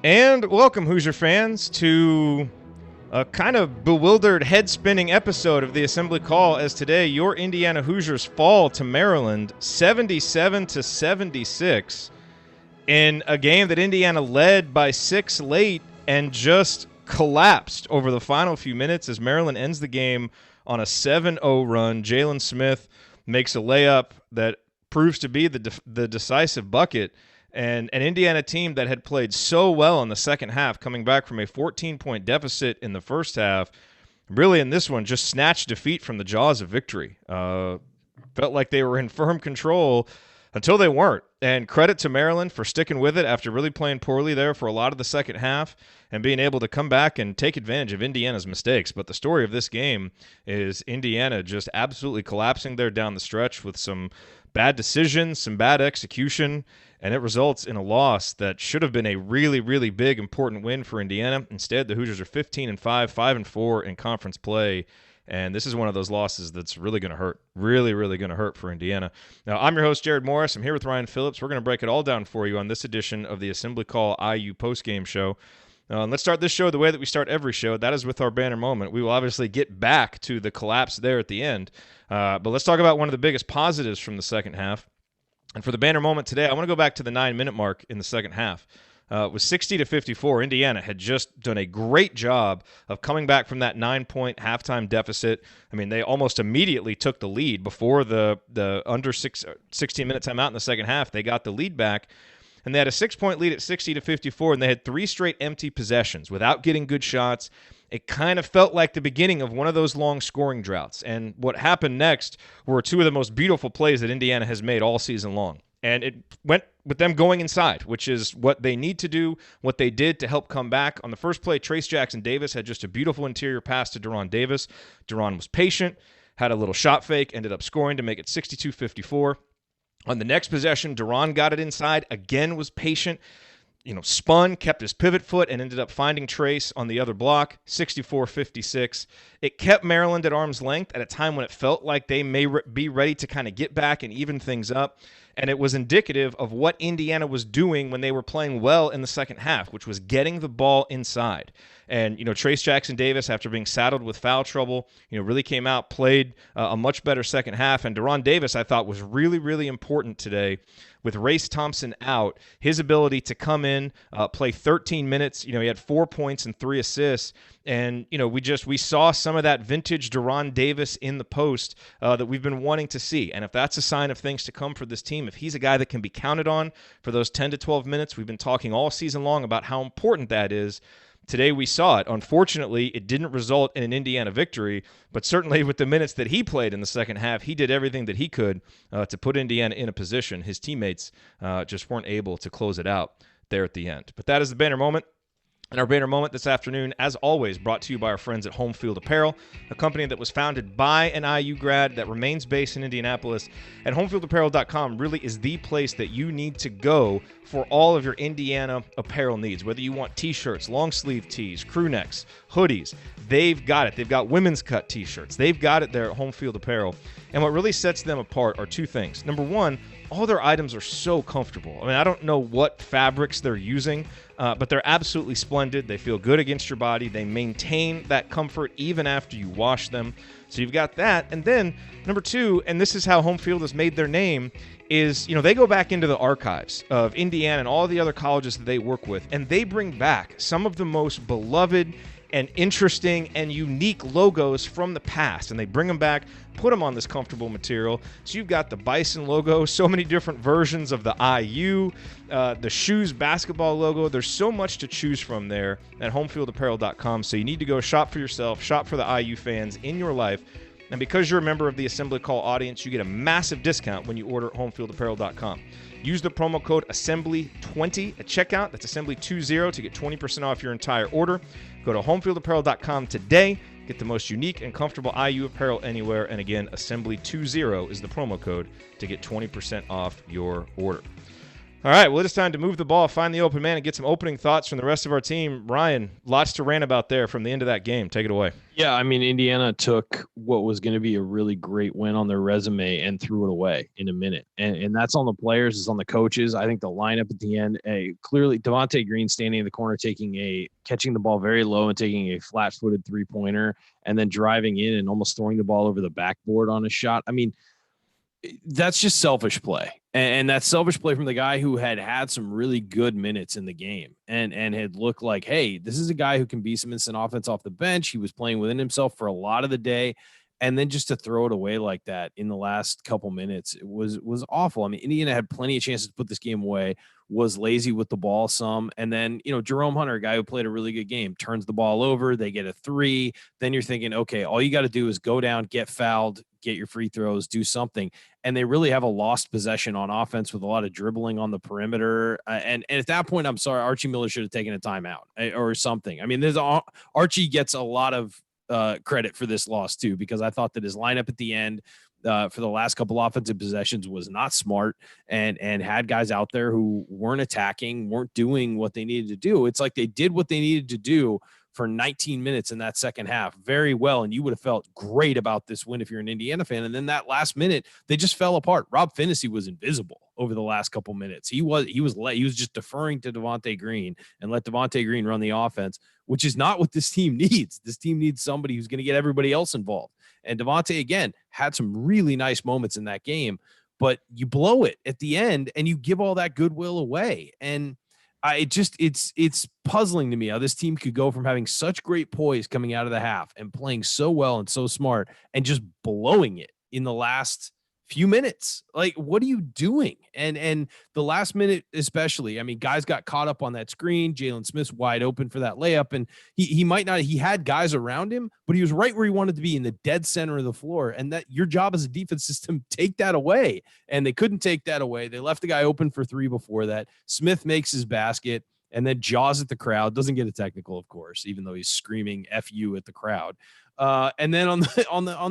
And welcome, Hoosier fans, to a kind of bewildered, head-spinning episode of the Assembly Call, as today your Indiana Hoosiers fall to Maryland 77-76 in a game that Indiana led by 6 late and just collapsed over the final few minutes as Maryland ends the game on a 7-0 run. Jalen Smith makes a layup that proves to be the decisive bucket. And an Indiana team that had played so well in the second half, coming back from a 14-point deficit in the first half, really in this one just snatched defeat from the jaws of victory. Felt like they were in firm control until they weren't. And credit to Maryland for sticking with it after really playing poorly there for a lot of the second half and being able to come back and take advantage of Indiana's mistakes. But the story of this game is Indiana just absolutely collapsing there down the stretch with some bad decisions, some bad execution, and it results in a loss that should have been a really, really big, important win for Indiana. Instead, the Hoosiers are 15-5, 5-4 in conference play, and this is one of those losses that's really going to hurt, really, really going to hurt for Indiana. Now, I'm your host, Jerod Morris. I'm here with Ryan Phillips. We're going to break it all down for you on this edition of the Assembly Call IU Postgame Show. Let's start this show the way that we start every show. That is with our banner moment. We will obviously get back to the collapse there at the end, but let's talk about one of the biggest positives from the second half. And for the banner moment today, I want to go back to the 9-minute mark in the second half. It was 60-54. Indiana had just done a great job of coming back from that 9-point halftime deficit. I mean, they almost immediately took the lead before the under 16-minute timeout in the second half. They got the lead back, and they had a 6-point lead at 60-54, and they had 3 straight empty possessions without getting good shots. It kind of felt like the beginning of one of those long scoring droughts. And what happened next were 2 of the most beautiful plays that Indiana has made all season long. And it went with them going inside, which is what they need to do, what they did to help come back. On the first play, Trayce Jackson-Davis had just a beautiful interior pass to Jerome Davis. Jerome was patient, had a little shot fake, ended up scoring to make it 62-54. On the next possession, Jerome got it inside, again was patient, spun, kept his pivot foot, and ended up finding Trayce on the other block, 64-56. It kept Maryland at arm's length at a time when it felt like they may be ready to kind of get back and even things up. And it was indicative of what Indiana was doing when they were playing well in the second half, which was getting the ball inside. And, Trayce Jackson-Davis, after being saddled with foul trouble, really came out, played a much better second half. And Jerome Davis, I thought, was really, really important today. With Race Thompson out, his ability to come in, play 13 minutes, he had 4 points and 3 assists. And, we saw some of that vintage Jerome Davis in the post that we've been wanting to see. And if that's a sign of things to come for this team, if he's a guy that can be counted on for those 10 to 12 minutes, we've been talking all season long about how important that is. Today we saw it. Unfortunately, it didn't result in an Indiana victory, but certainly with the minutes that he played in the second half, he did everything that he could to put Indiana in a position. His teammates just weren't able to close it out there at the end. But that is the banner moment. And our banner moment this afternoon, as always, brought to you by our friends at Home Field Apparel, a company that was founded by an IU grad that remains based in Indianapolis. And homefieldapparel.com really is the place that you need to go for all of your Indiana apparel needs. Whether you want t-shirts, long sleeve tees, crew necks, hoodies, they've got it. They've got women's cut t-shirts. They've got it there at Home Field Apparel. And what really sets them apart are 2 things. Number one, all their items are so comfortable. I mean, I don't know what fabrics they're using, but they're absolutely splendid. They feel good against your body. They maintain that comfort even after you wash them. So you've got that. And then number 2, and this is how Home Field has made their name, is, they go back into the archives of Indiana and all the other colleges that they work with, and they bring back some of the most beloved and interesting and unique logos from the past, and they bring them back, put them on this comfortable material. So you've got the Bison logo, so many different versions of the IU, the Shoes basketball logo. There's so much to choose from there at homefieldapparel.com. So you need to go shop for yourself, shop for the IU fans in your life. And because you're a member of the Assembly Call audience, you get a massive discount when you order at homefieldapparel.com. Use the promo code ASSEMBLY20 at checkout. That's ASSEMBLY20 to get 20% off your entire order. Go to homefieldapparel.com today. Get the most unique and comfortable IU apparel anywhere. And again, ASSEMBLY20 is the promo code to get 20% off your order. All right, well, it's time to move the ball, find the open man, and get some opening thoughts from the rest of our team. Ryan, lots to rant about there from the end of that game. Take it away. Yeah, I mean, Indiana took what was going to be a really great win on their resume and threw it away in a minute. And that's on the players, it's on the coaches. I think the lineup at the end, clearly Devonte Green standing in the corner, catching the ball very low and taking a flat-footed three-pointer, and then driving in and almost throwing the ball over the backboard on a shot. I mean, that's just selfish play. And that's selfish play from the guy who had some really good minutes in the game and had looked like, hey, this is a guy who can be some instant offense off the bench. He was playing within himself for a lot of the day. And then just to throw it away like that in the last couple minutes, it was awful. I mean, Indiana had plenty of chances to put this game away, was lazy with the ball some. And then, Jerome Hunter, a guy who played a really good game, turns the ball over. They get a three. Then you're thinking, okay, all you got to do is go down, get fouled, get your free throws, do something. And they really have a lost possession on offense with a lot of dribbling on the perimeter. And at that point, I'm sorry, Archie Miller should have taken a timeout or something. I mean, Archie gets a lot of credit for this loss too, because I thought that his lineup at the end for the last couple offensive possessions was not smart and had guys out there who weren't attacking, weren't doing what they needed to do. It's like they did what they needed to do for 19 minutes in that second half very well, and you would have felt great about this win if you're an Indiana fan. And then that last minute, they just fell apart. Rob Phinisee was invisible over the last couple minutes. He was just deferring to Devonte Green and let Devonte Green run the offense, which is not what this team needs. This team needs somebody who's going to get everybody else involved. And Devonte, again, had some really nice moments in that game, but you blow it at the end and you give all that goodwill away. And it's puzzling to me how this team could go from having such great poise coming out of the half and playing so well and so smart and just blowing it in the last few minutes. Like, what are you doing? And the last minute, especially, I mean, guys got caught up on that screen. Jalen Smith's wide open for that layup. And he had guys around him, but he was right where he wanted to be, in the dead center of the floor. And that your job as a defense system, take that away. And they couldn't take that away. They left the guy open for three before that. Smith makes his basket and then jaws at the crowd. Doesn't get a technical, of course, even though he's screaming F you at the crowd. And then on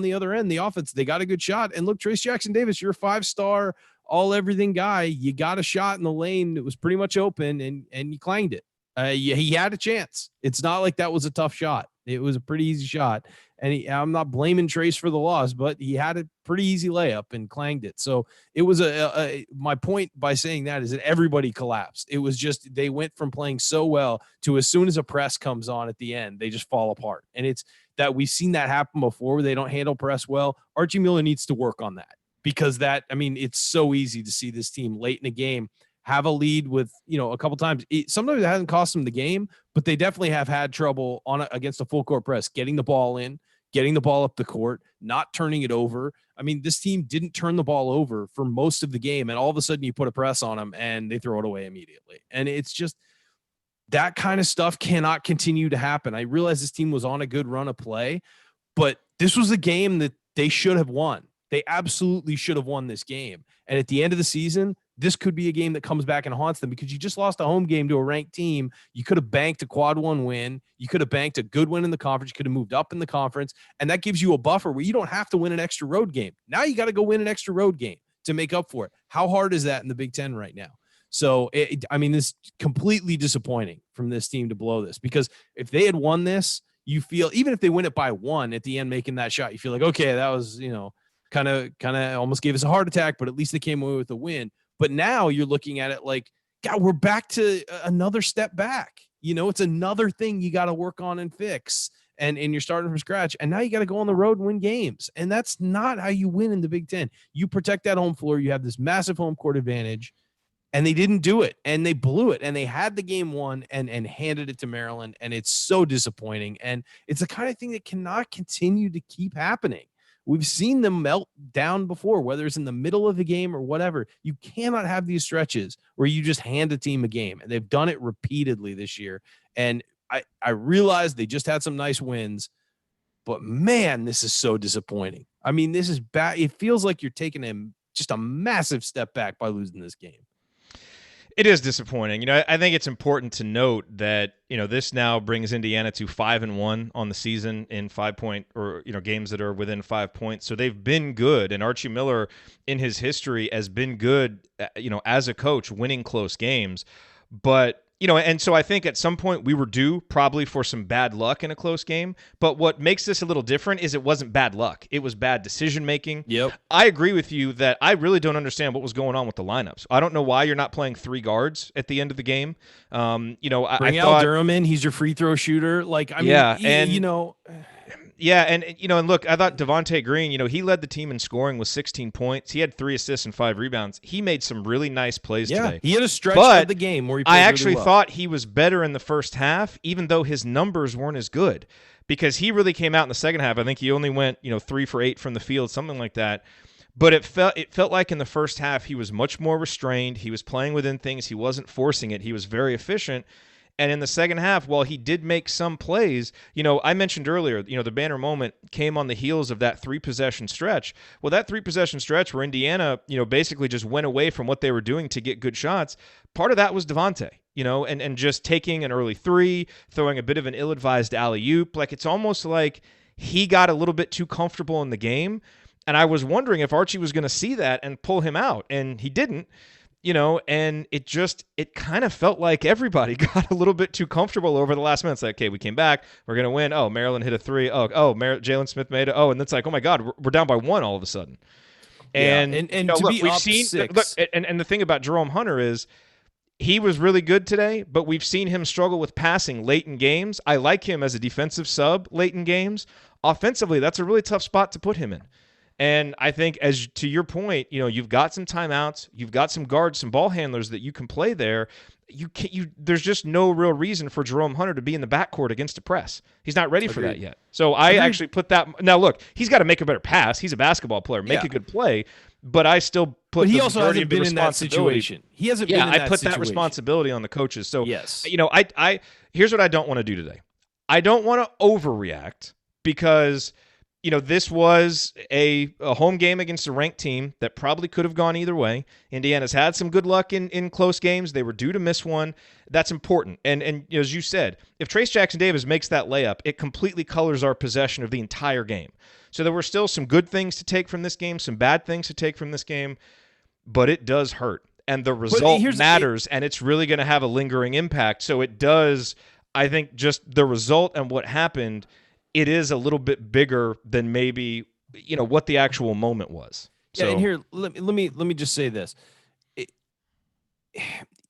the other end, the offense, they got a good shot. And look, Trayce Jackson-Davis, you're a 5-star all everything guy. You got a shot in the lane that was pretty much open and you clanged it. He had a chance. It's not like that was a tough shot. It was a pretty easy shot. And I'm not blaming Trayce for the loss, but he had a pretty easy layup and clanged it. So it was my point by saying that is that everybody collapsed. It was just, they went from playing so well to, as soon as a press comes on at the end, they just fall apart. And it's that we've seen that happen before where they don't handle press well. Archie Miller needs to work on that, because it's so easy to see this team late in the game have a lead with, a couple times. Sometimes it hasn't cost them the game, but they definitely have had trouble against a full court press, getting the ball in, getting the ball up the court, not turning it over. I mean, this team didn't turn the ball over for most of the game, and all of a sudden you put a press on them and they throw it away immediately. And it's just, that kind of stuff cannot continue to happen. I realize this team was on a good run of play, but this was a game that they should have won. They absolutely should have won this game. And at the end of the season, this could be a game that comes back and haunts them, because you just lost a home game to a ranked team. You could have banked a quad one win. You could have banked a good win in the conference. You could have moved up in the conference. And that gives you a buffer where you don't have to win an extra road game. Now you got to go win an extra road game to make up for it. How hard is that in the Big Ten right now? So, this is completely disappointing from this team to blow this, because if they had won this, you feel, even if they win it by one at the end, making that shot, you feel like, okay, that was, kind of almost gave us a heart attack, but at least they came away with a win. But now you're looking at it like, God, we're back to another step back. It's another thing you got to work on and fix. And you're starting from scratch. And now you got to go on the road and win games. And that's not how you win in the Big Ten. You protect that home floor. You have this massive home court advantage. And they didn't do it, and they blew it, and they had the game won and handed it to Maryland, and it's so disappointing. And it's the kind of thing that cannot continue to keep happening. We've seen them melt down before, whether it's in the middle of the game or whatever. You cannot have these stretches where you just hand a team a game, and they've done it repeatedly this year. And I realize they just had some nice wins, but man, this is so disappointing. This is bad. It feels like you're taking just a massive step back by losing this game. It is disappointing. I think it's important to note that, this now brings Indiana to 5-1 on the season in 5-point or, games that are within 5 points. So they've been good. And Archie Miller in his history has been good, as a coach, winning close games. But, and so I think at some point we were due probably for some bad luck in a close game. But what makes this a little different is it wasn't bad luck. It was bad decision making. Yep. I agree with you that I really don't understand what was going on with the lineups. I don't know why you're not playing 3 guards at the end of the game. Bring Al Durham in. He's your free throw shooter. Yeah, and look, I thought Devonte Green, he led the team in scoring with 16 points. He had 3 assists and 5 rebounds. He made some really nice plays today. He had a stretch of the game where he played I actually really well. thought he was better in the first half, even though his numbers weren't as good, because he really came out in the second half. I think he only went, 3 for 8 from the field, something like that. But it felt like in the first half he was much more restrained. He was playing within things. He wasn't forcing it. He was very efficient. And in the second half, while he did make some plays, I mentioned earlier, the banner moment came on the heels of that 3-possession stretch. Well, that 3-possession stretch where Indiana, basically just went away from what they were doing to get good shots, part of that was Devonte, and just taking an early 3, throwing a bit of an ill-advised alley-oop. Like, it's almost like he got a little bit too comfortable in the game. And I was wondering if Archie was going to see that and pull him out, and he didn't. And it kind of felt like everybody got a little bit too comfortable over the last minute. It's like, okay, we came back, we're going to win. Oh, Maryland hit a 3. Jalen Smith made it. Oh, and it's like, oh my God, we're down by 1 all of a sudden. And we've seen 6. And the thing about Jerome Hunter is he was really good today, but we've seen him struggle with passing late in games. I like him as a defensive sub late in games. Offensively, that's a really tough spot to put him in. And I think, as to your point, you've got some timeouts, you've got some guards, some ball handlers that you can play there. There's just no real reason for Jerome Hunter to be in the backcourt against a press. He's not ready for that yet. So I actually put that. Now, look, he's got to make a better pass. He's a basketball player. Make a good play. But I still put. But he also hasn't been in that situation. He hasn't been in that situation. I put that responsibility on the coaches. So yes, I here's what I don't want to do today. I don't want to overreact because. This was a home game against a ranked team that probably could have gone either way. Indiana's had some good luck in close games. They were due to miss one. That's important. And as you said, if Trayce Jackson-Davis makes that layup, it completely colors our possession of the entire game. So there were still some good things to take from this game, some bad things to take from this game, but it does hurt. And the result matters, and it's really going to have a lingering impact. So it does, I think, just the result and what happened – it is a little bit bigger than maybe, what the actual moment was. So, and here, let me just say this.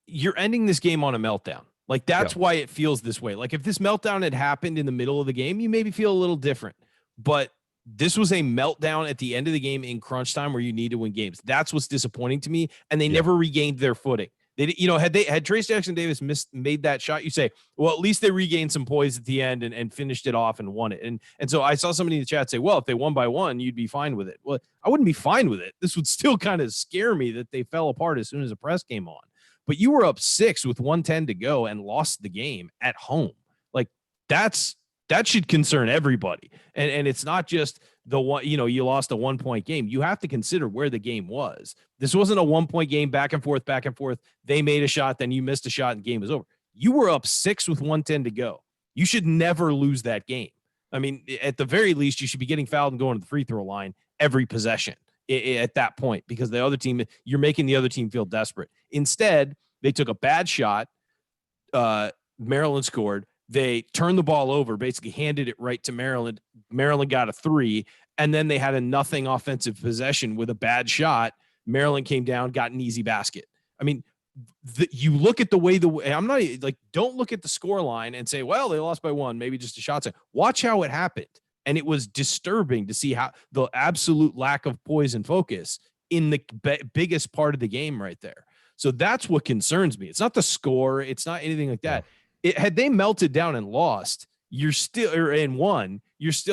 You're ending this game on a meltdown. Like, that's why it feels this way. Like, if this meltdown had happened in the middle of the game, you maybe feel a little different. But this was a meltdown at the end of the game in crunch time where you need to win games. That's what's disappointing to me. And they never regained their footing. They, had Trayce Jackson-Davis made that shot, you say, well, at least they regained some poise at the end and finished it off and won it. And so I saw somebody in the chat say, well, if they won by 1, you'd be fine with it. Well, I wouldn't be fine with it. This would still kind of scare me that they fell apart as soon as the press came on. But you were up 6 with 1:10 to go and lost the game at home. Like, that should concern everybody. And it's not just the one, you lost a 1-point game. You have to consider where the game was. This wasn't a 1-point game, back and forth. They made a shot, then you missed a shot and game was over. You were up 6 with 1:10 to go. You should never lose that game. I mean, at the very least, you should be getting fouled and going to the free throw line every possession at that point, because the other team, you're making the other team feel desperate. Instead, they took a bad shot. Maryland scored. They turned the ball over, basically handed it right to Maryland. Maryland got a 3, and then they had a nothing offensive possession with a bad shot. Maryland came down, got an easy basket. I mean, you look at the way I'm not like, don't look at the score line and say, well, they lost by 1, maybe just a shot. Watch how it happened. And it was disturbing to see how the absolute lack of poise and focus in the biggest part of the game right there. So that's what concerns me. It's not the score. It's not anything like that. Had they melted down and lost, you're still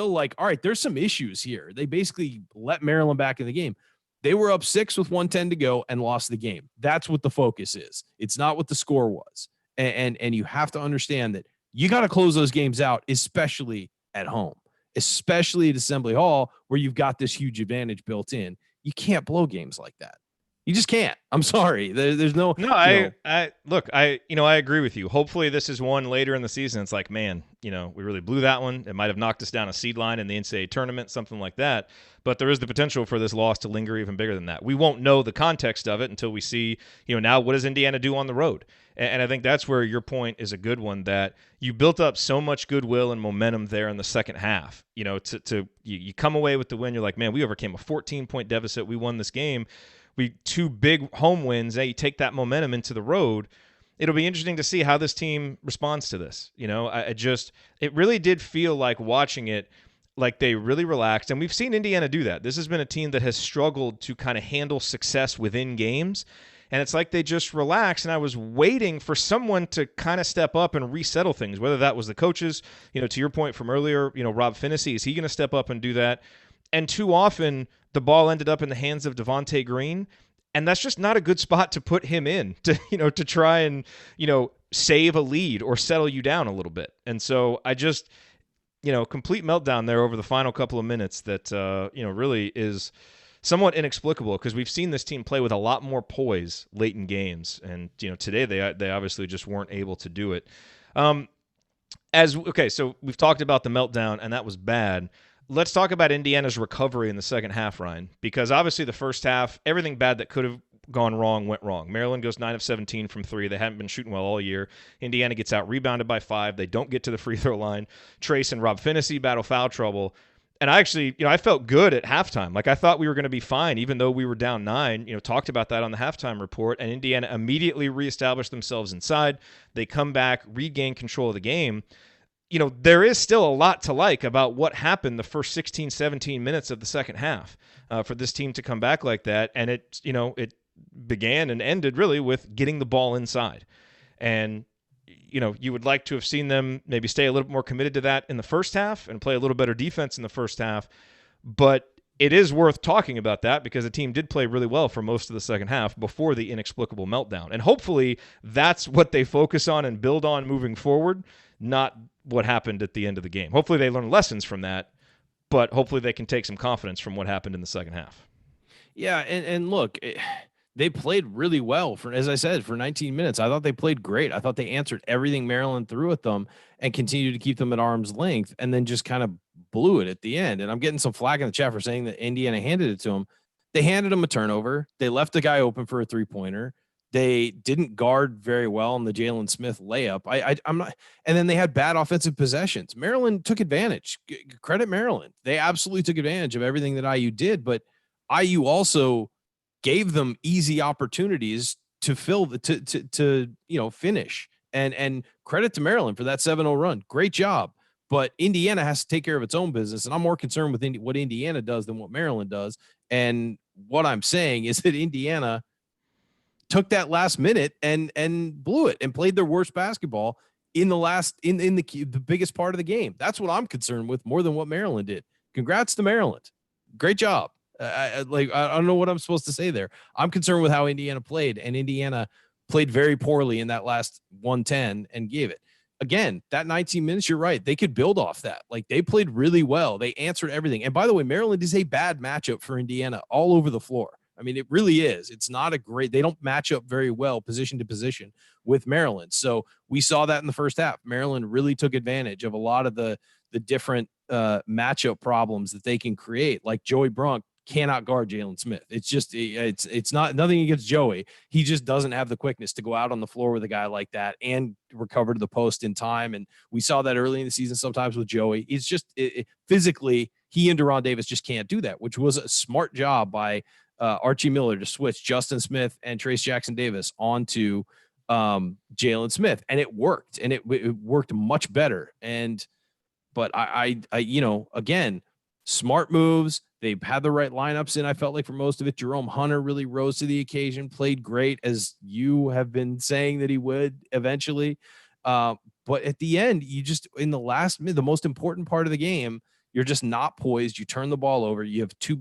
like, all right, there's some issues here. They basically let Maryland back in the game. They were up 6 with 1:10 to go and lost the game. That's what the focus is. It's not what the score was. And you have to understand that you got to close those games out, especially at home, especially at Assembly Hall, where you've got this huge advantage built in. You can't blow games like that. You just can't. I'm sorry. There's no, No, I look, I agree with you. Hopefully, this is one later in the season. It's like, man, we really blew that one. It might have knocked us down a seed line in the NCAA tournament, something like that. But there is the potential for this loss to linger even bigger than that. We won't know the context of it until we see, now what does Indiana do on the road? And I think that's where your point is a good one, that you built up so much goodwill and momentum there in the second half. You come away with the win. You're like, man, we overcame a 14-point deficit. We won this game. We two big home wins. You take that momentum into the road. It'll be interesting to see how this team responds to this. It really did feel like watching it, like they really relaxed. And we've seen Indiana do that. This has been a team that has struggled to kind of handle success within games. And it's like they just relaxed. And I was waiting for someone to kind of step up and resettle things, whether that was the coaches, to your point from earlier, Rob Phinisee, is he going to step up and do that? And too often the ball ended up in the hands of Devonte Green, and that's just not a good spot to put him in to try and save a lead or settle you down a little bit. And so I just complete meltdown there over the final couple of minutes that really is somewhat inexplicable, because we've seen this team play with a lot more poise late in games, and today they obviously just weren't able to do it. So we've talked about the meltdown, and that was bad. Let's talk about Indiana's recovery in the second half, Ryan, because obviously the first half, everything bad that could have gone wrong went wrong. Maryland goes 9 of 17 from three. They haven't been shooting well all year. Indiana gets out rebounded by 5. They don't get to the free throw line. Trayce and Rob Phinisee battle foul trouble. And I actually, I felt good at halftime. Like, I thought we were going to be fine, even though we were down 9. Talked about that on the halftime report. And Indiana immediately reestablished themselves inside. They come back, regain control of the game. There is still a lot to like about what happened the first 16, 17 minutes of the second half for this team to come back like that. And it began and ended really with getting the ball inside. And, you would like to have seen them maybe stay a little bit more committed to that in the first half and play a little better defense in the first half. But it is worth talking about that, because the team did play really well for most of the second half before the inexplicable meltdown. And hopefully that's what they focus on and build on moving forward, not what happened at the end of the game. Hopefully they learn lessons from that, but hopefully they can take some confidence from what happened in the second half. Yeah, and look, they played really well for, as I said, for 19 minutes. I thought they played great. I thought they answered everything Maryland threw at them and continued to keep them at arm's length, and then just kind of blew it at the end. And I'm getting some flack in the chat for saying that Indiana handed it to them. They handed them a turnover. They left the guy open for a three-pointer. They didn't guard very well on the Jalen Smith layup. I'm not, and then they had bad offensive possessions. Maryland took advantage. Credit Maryland. They absolutely took advantage of everything that IU did, but IU also gave them easy opportunities to finish. And credit to Maryland for that 7-0 run. Great job. But Indiana has to take care of its own business, and I'm more concerned with what Indiana does than what Maryland does. And what I'm saying is that Indiana took that last minute and blew it and played their worst basketball in the biggest part of the game. That's what I'm concerned with more than what Maryland did. Congrats to Maryland. Great job. I don't know what I'm supposed to say there. I'm concerned with how Indiana played, and Indiana played very poorly in that last 110 and gave it. Again, that 19 minutes, you're right. They could build off that. Like, they played really well. They answered everything. And by the way, Maryland is a bad matchup for Indiana all over the floor. I mean, it really is. It's not they don't match up very well position to position with Maryland. So we saw that in the first half. Maryland really took advantage of a lot of the different matchup problems that they can create. Like, Joey Brunk cannot guard Jalen Smith. It's just, it's not nothing against Joey. He just doesn't have the quickness to go out on the floor with a guy like that and recover to the post in time. And we saw that early in the season sometimes with Joey. It's just physically, he and Jerod Davis just can't do that, which was a smart job by Archie Miller to switch Justin Smith and Trayce Jackson-Davis onto Jalen Smith, and it worked, and it worked much better. But I again, smart moves. They've had the right lineups in, I felt like, for most of it. Jerome Hunter really rose to the occasion, played great, as you have been saying that he would eventually. But at the end, you just, in the most important part of the game, you're just not poised. You turn the ball over. You have two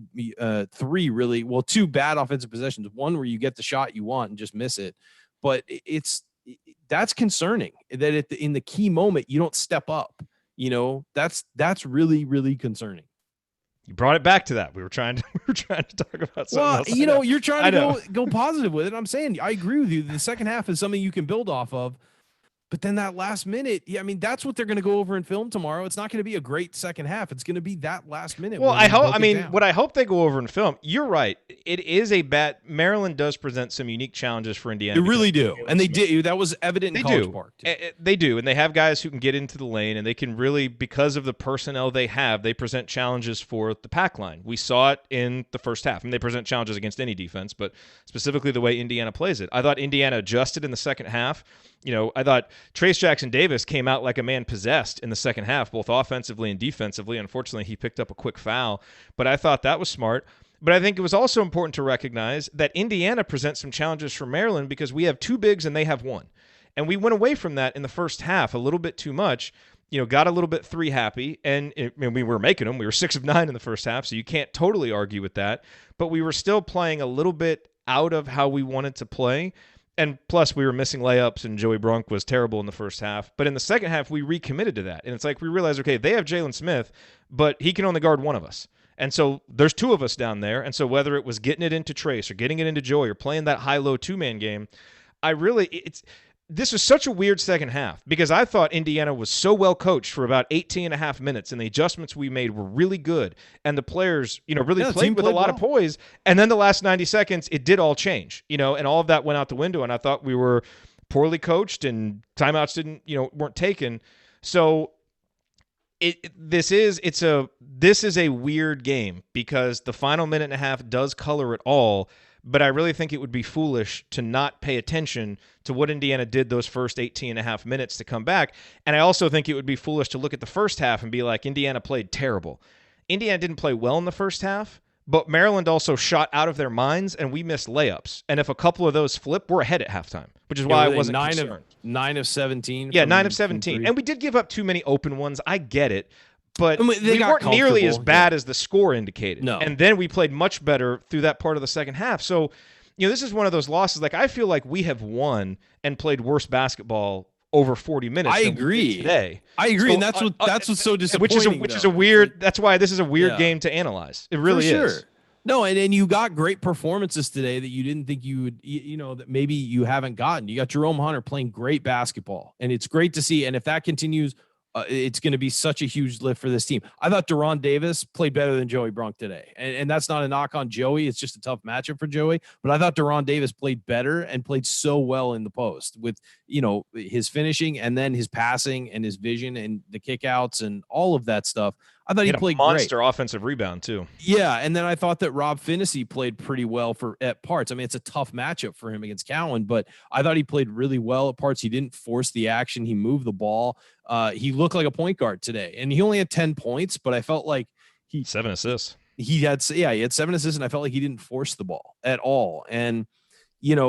bad offensive possessions. One where you get the shot you want and just miss it. But that's concerning that in the key moment, you don't step up. That's really, really concerning. You brought it back to that. We were trying to talk about something else. You're trying to go positive with it. I'm saying I agree with you. The second half is something you can build off of. But then that last minute, that's what they're going to go over in film tomorrow. It's not going to be a great second half. It's going to be that last minute. Well, what I hope they go over in film, you're right. It is a bad. Maryland does present some unique challenges for Indiana. They really do. And they did. That was evident in College Park. They do. And they have guys who can get into the lane, and they can really, because of the personnel they have, they present challenges for the pack line. We saw it in the first half. They present challenges against any defense, but specifically the way Indiana plays it. I thought Indiana adjusted in the second half. I thought Trayce Jackson-Davis came out like a man possessed in the second half, both offensively and defensively. Unfortunately, he picked up a quick foul, but I thought that was smart. But I think it was also important to recognize that Indiana presents some challenges for Maryland because we have two bigs and they have one. And we went away from that in the first half a little bit too much. Got a little bit three happy, and we were making them. We were 6 of 9 in the first half, so you can't totally argue with that. But we were still playing a little bit out of how we wanted to play. And plus, we were missing layups, and Joey Brunk was terrible in the first half. But in the second half, we recommitted to that. And it's like we realized, okay, they have Jalen Smith, but he can only guard one of us. And so there's two of us down there. And so whether it was getting it into Trayce or getting it into Joey or playing that high-low two-man game, this was such a weird second half because I thought Indiana was so well coached for about 18 and a half minutes, and the adjustments we made were really good. And the players, really played with a lot of poise. And then the last 90 seconds, it did all change, and all of that went out the window. And I thought we were poorly coached and timeouts weren't taken. So this is a weird game because the final minute and a half does color it all. But I really think it would be foolish to not pay attention to what Indiana did those first 18 and a half minutes to come back. And I also think it would be foolish to look at the first half and be like, Indiana played terrible. Indiana didn't play well in the first half, but Maryland also shot out of their minds, and we missed layups. And if a couple of those flip, we're ahead at halftime, which is why I wasn't concerned. 9 of 17. Yeah, 9 of 17. And we did give up too many open ones. I get it. But we weren't nearly as bad as the score indicated. No. And then we played much better through that part of the second half. So, this is one of those losses. Like, I feel like we have won and played worse basketball over 40 minutes. I agree. Today. I agree. So, and that's what's so disappointing. Which is a weird, that's why this is a weird game to analyze. It really is. No, and you got great performances today that you didn't think you would, that maybe you haven't gotten. You got Jerome Hunter playing great basketball, and it's great to see. And if that continues, it's going to be such a huge lift for this team. I thought Jerod Davis played better than Joey Brunk today. And that's not a knock on Joey. It's just a tough matchup for Joey. But I thought Jerod Davis played better and played so well in the post with, his finishing and then his passing and his vision and the kickouts and all of that stuff. I thought he played great. Monster offensive rebound too. Yeah, and then I thought that Rob Phinisee played pretty well at parts. I mean, it's a tough matchup for him against Cowan, but I thought he played really well at parts. He didn't force the action. He moved the ball. He looked like a point guard today, and he only had 10 points, but I felt like 7 assists. He had 7 assists, and I felt like he didn't force the ball at all. And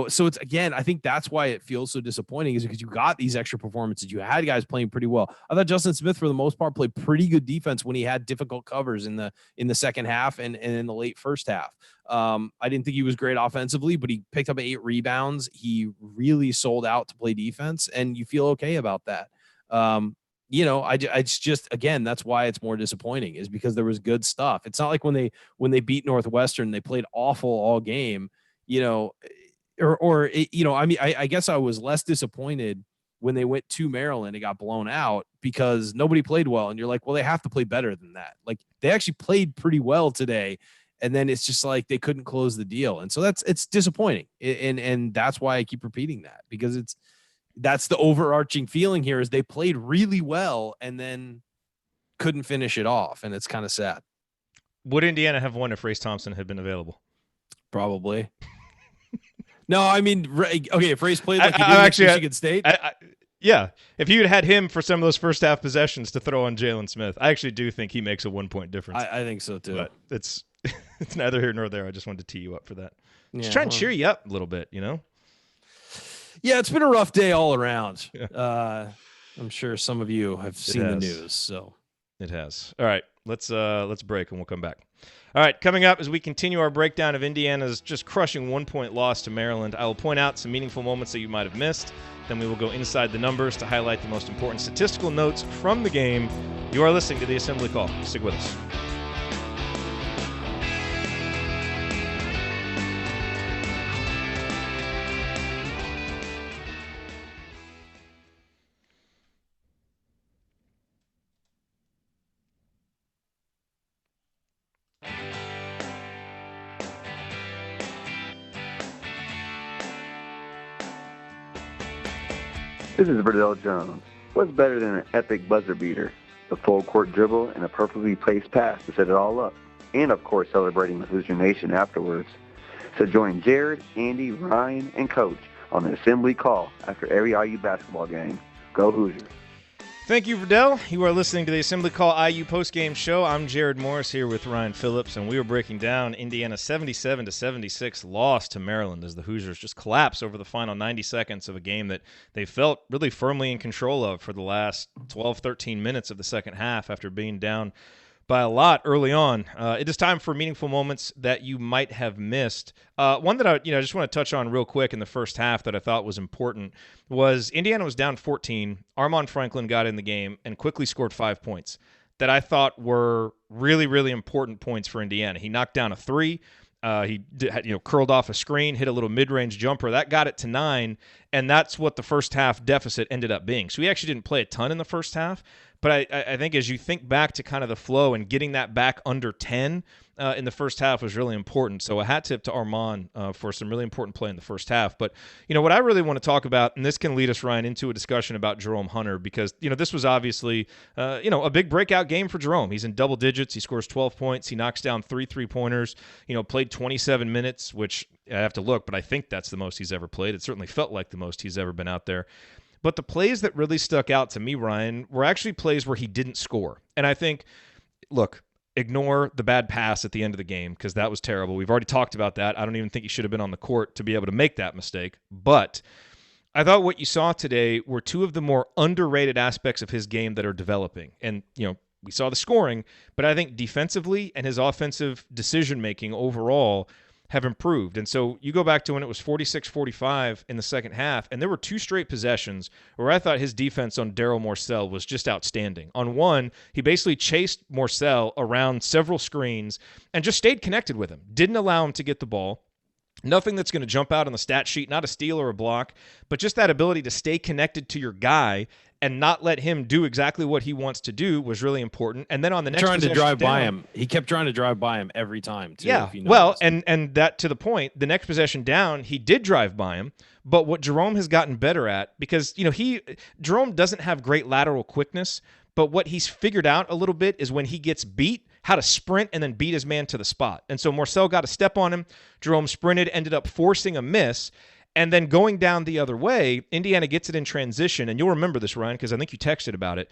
so it's, again, I think that's why it feels so disappointing is because you got these extra performances. You had guys playing pretty well. I thought Justin Smith, for the most part, played pretty good defense when he had difficult covers in the second half and in the late first half. I didn't think he was great offensively, but he picked up 8 rebounds. He really sold out to play defense, and you feel okay about that. It's just, again, that's why it's more disappointing is because there was good stuff. It's not like when they beat Northwestern, they played awful all game, I guess I was less disappointed when they went to Maryland and got blown out because nobody played well. And you're like, well, they have to play better than that. Like, they actually played pretty well today. And then it's just like they couldn't close the deal. And so it's disappointing. And that's why I keep repeating that, because that's the overarching feeling here is they played really well and then couldn't finish it off. And it's kind of sad. Would Indiana have won if Race Thompson had been available? Probably. No, I mean, okay, if Race played like he did against Michigan State. Yeah, if you had him for some of those first half possessions to throw on Jalen Smith, I actually do think he makes a 1-point difference. I think so too. But it's neither here nor there. I just wanted to tee you up for that. Just try and cheer you up a little bit, Yeah, it's been a rough day all around. Yeah. I'm sure some of you have seen the news. So it has. All right, let's break and we'll come back. All right, coming up as we continue our breakdown of Indiana's just crushing 1-point loss to Maryland, I will point out some meaningful moments that you might have missed. Then we will go inside the numbers to highlight the most important statistical notes from the game. You are listening to the Assembly Call. Stick with us. This is Verdell Jones. What's better than an epic buzzer beater? The full court dribble and a perfectly placed pass to set it all up. And of course celebrating with Hoosier Nation afterwards. So join Jerod, Andy, Ryan, and Coach on the assembly call after every IU basketball game. Go Hoosiers. Thank you, Verdell. You are listening to the Assembly Call IU postgame show. I'm Jared Morris here with Ryan Phillips, and we are breaking down Indiana's 77-76 loss to Maryland as the Hoosiers just collapse over the final 90 seconds of a game that they felt really firmly in control of for the last 12, 13 minutes of the second half after being down by a lot early on. It is time for meaningful moments that you might have missed. One that I just want to touch on real quick in the first half that I thought was important was Indiana was down 14. Armaan Franklin got in the game and quickly scored 5 points that I thought were really, really important points for Indiana. He knocked down a three. He curled off a screen, hit a little mid-range jumper. That got it to 9, and that's what the first half deficit ended up being. So he actually didn't play a ton in the first half, but I think as you think back to kind of the flow and getting that back under 10 in the first half was really important. So a hat tip to Armaan for some really important play in the first half. But, what I really want to talk about, and this can lead us, Ryan, into a discussion about Jerome Hunter because, this was obviously, a big breakout game for Jerome. He's in double digits. He scores 12 points. He knocks down 3 3-pointers, played 27 minutes, which I have to look, but I think that's the most he's ever played. It certainly felt like the most he's ever been out there. But the plays that really stuck out to me, Ryan, were actually plays where he didn't score. And I think, look, ignore the bad pass at the end of the game because that was terrible. We've already talked about that. I don't even think he should have been on the court to be able to make that mistake. But I thought what you saw today were two of the more underrated aspects of his game that are developing. And, we saw the scoring, but I think defensively and his offensive decision-making overall have improved. And so you go back to when it was 46-45 in the second half, and there were 2 straight possessions where I thought his defense on Daryl Morcell was just outstanding. On one, he basically chased Morcell around several screens and just stayed connected with him, didn't allow him to get the ball. Nothing that's going to jump out on the stat sheet, not a steal or a block, but just that ability to stay connected to your guy and not let him do exactly what he wants to do was really important. And then on the next trying to drive by him, he kept trying to drive by him every time too. Yeah, well, and that to the point, the next possession down, he did drive by him. But what Jerome has gotten better at, because Jerome doesn't have great lateral quickness, but what he's figured out a little bit is when he gets beat, how to sprint and then beat his man to the spot. And so Morcell got a step on him. Jerome sprinted, ended up forcing a miss. And then going down the other way, Indiana gets it in transition. And you'll remember this, Ryan, because I think you texted about it.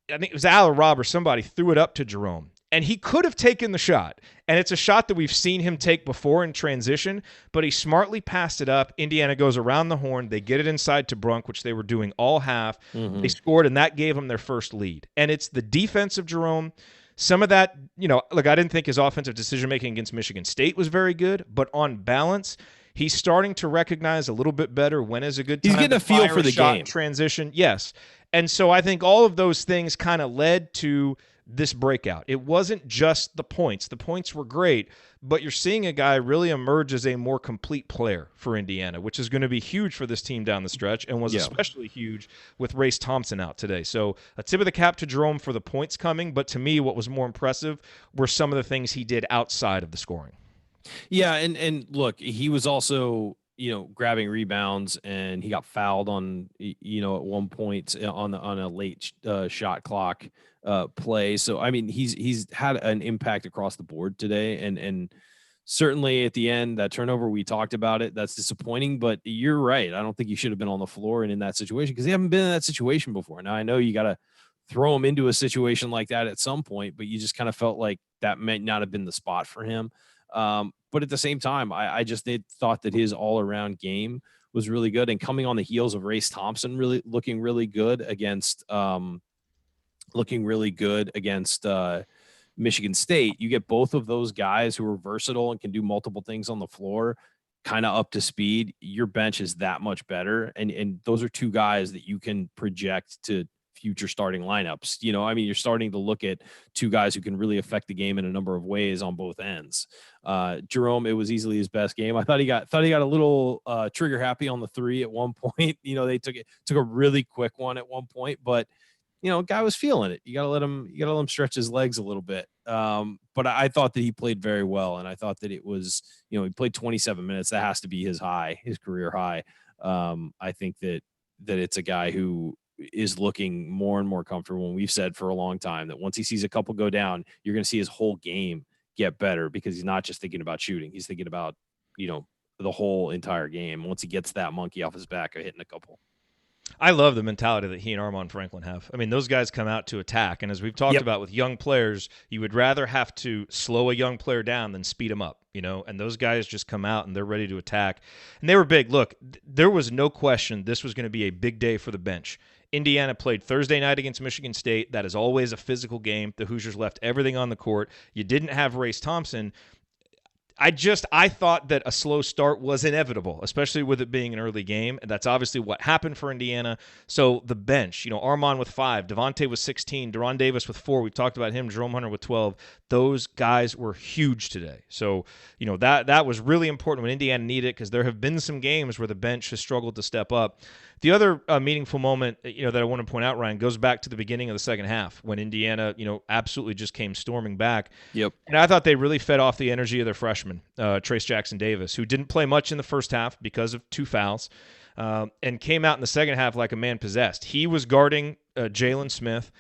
I think it was Al or Rob or somebody threw it up to Jerome. And he could have taken the shot. And it's a shot that we've seen him take before in transition, but he smartly passed it up. Indiana goes around the horn. They get it inside to Brunk, which they were doing all half. Mm-hmm. They scored, and that gave them their first lead. And it's the defense of Jerome. Some of that, look, I didn't think his offensive decision-making against Michigan State was very good, but on balance, he's starting to recognize a little bit better when is a good time. He's getting a feel for the game. Transition, yes. And so I think all of those things kind of led to this breakout. It wasn't just the points. The points were great, but you're seeing a guy really emerge as a more complete player for Indiana, which is going to be huge for this team down the stretch and was especially huge with Race Thompson out today. So a tip of the cap to Jerome for the points coming, but to me what was more impressive were some of the things he did outside of the scoring. Yeah, and look, he was also, grabbing rebounds, and he got fouled on, at one point on a late shot clock play. So I mean, he's had an impact across the board today, and certainly at the end, that turnover, we talked about it. That's disappointing, but you're right. I don't think you should have been on the floor and in that situation because they haven't been in that situation before. Now I know you got to throw him into a situation like that at some point, but you just kind of felt like that might not have been the spot for him. But at the same time, I just thought that his all-around game was really good. And coming on the heels of Race Thompson looking really good against Michigan State, you get both of those guys who are versatile and can do multiple things on the floor kind of up to speed. Your bench is that much better. And those are two guys that you can project to future starting lineups. You're starting to look at two guys who can really affect the game in a number of ways on both ends. Jerome, it was easily his best game. I thought he got a little trigger happy on the three at one point. They took a really quick one at one point, but guy was feeling it. You gotta let him stretch his legs a little bit. But I thought that he played very well, and I thought that it was, he played 27 minutes. That has to be his career high. I think that that it's a guy who is looking more and more comfortable. And we've said for a long time that once he sees a couple go down, you're going to see his whole game get better because he's not just thinking about shooting. He's thinking about, the whole entire game. Once he gets that monkey off his back of hitting a couple. I love the mentality that he and Armand Franklin have. I mean, those guys come out to attack. And as we've talked about with young players, you would rather have to slow a young player down than speed him up, and those guys just come out and they're ready to attack. And they were big. Look, there was no question this was going to be a big day for the bench. Indiana played Thursday night against Michigan State. That is always a physical game. The Hoosiers left everything on the court. You didn't have Race Thompson. I thought that a slow start was inevitable, especially with it being an early game. And that's obviously what happened for Indiana. So the bench, Armand with 5, Devonte with 16, Jerod and Davis with 4. We've talked about him, Jerome Hunter with 12. Those guys were huge today. So, that was really important when Indiana needed it because there have been some games where the bench has struggled to step up. The other meaningful moment, that I want to point out, Ryan, goes back to the beginning of the second half when Indiana, absolutely just came storming back. Yep. And I thought they really fed off the energy of their freshman, Trayce Jackson-Davis, who didn't play much in the first half because of 2 fouls, and came out in the second half like a man possessed. He was guarding Jalen Smith.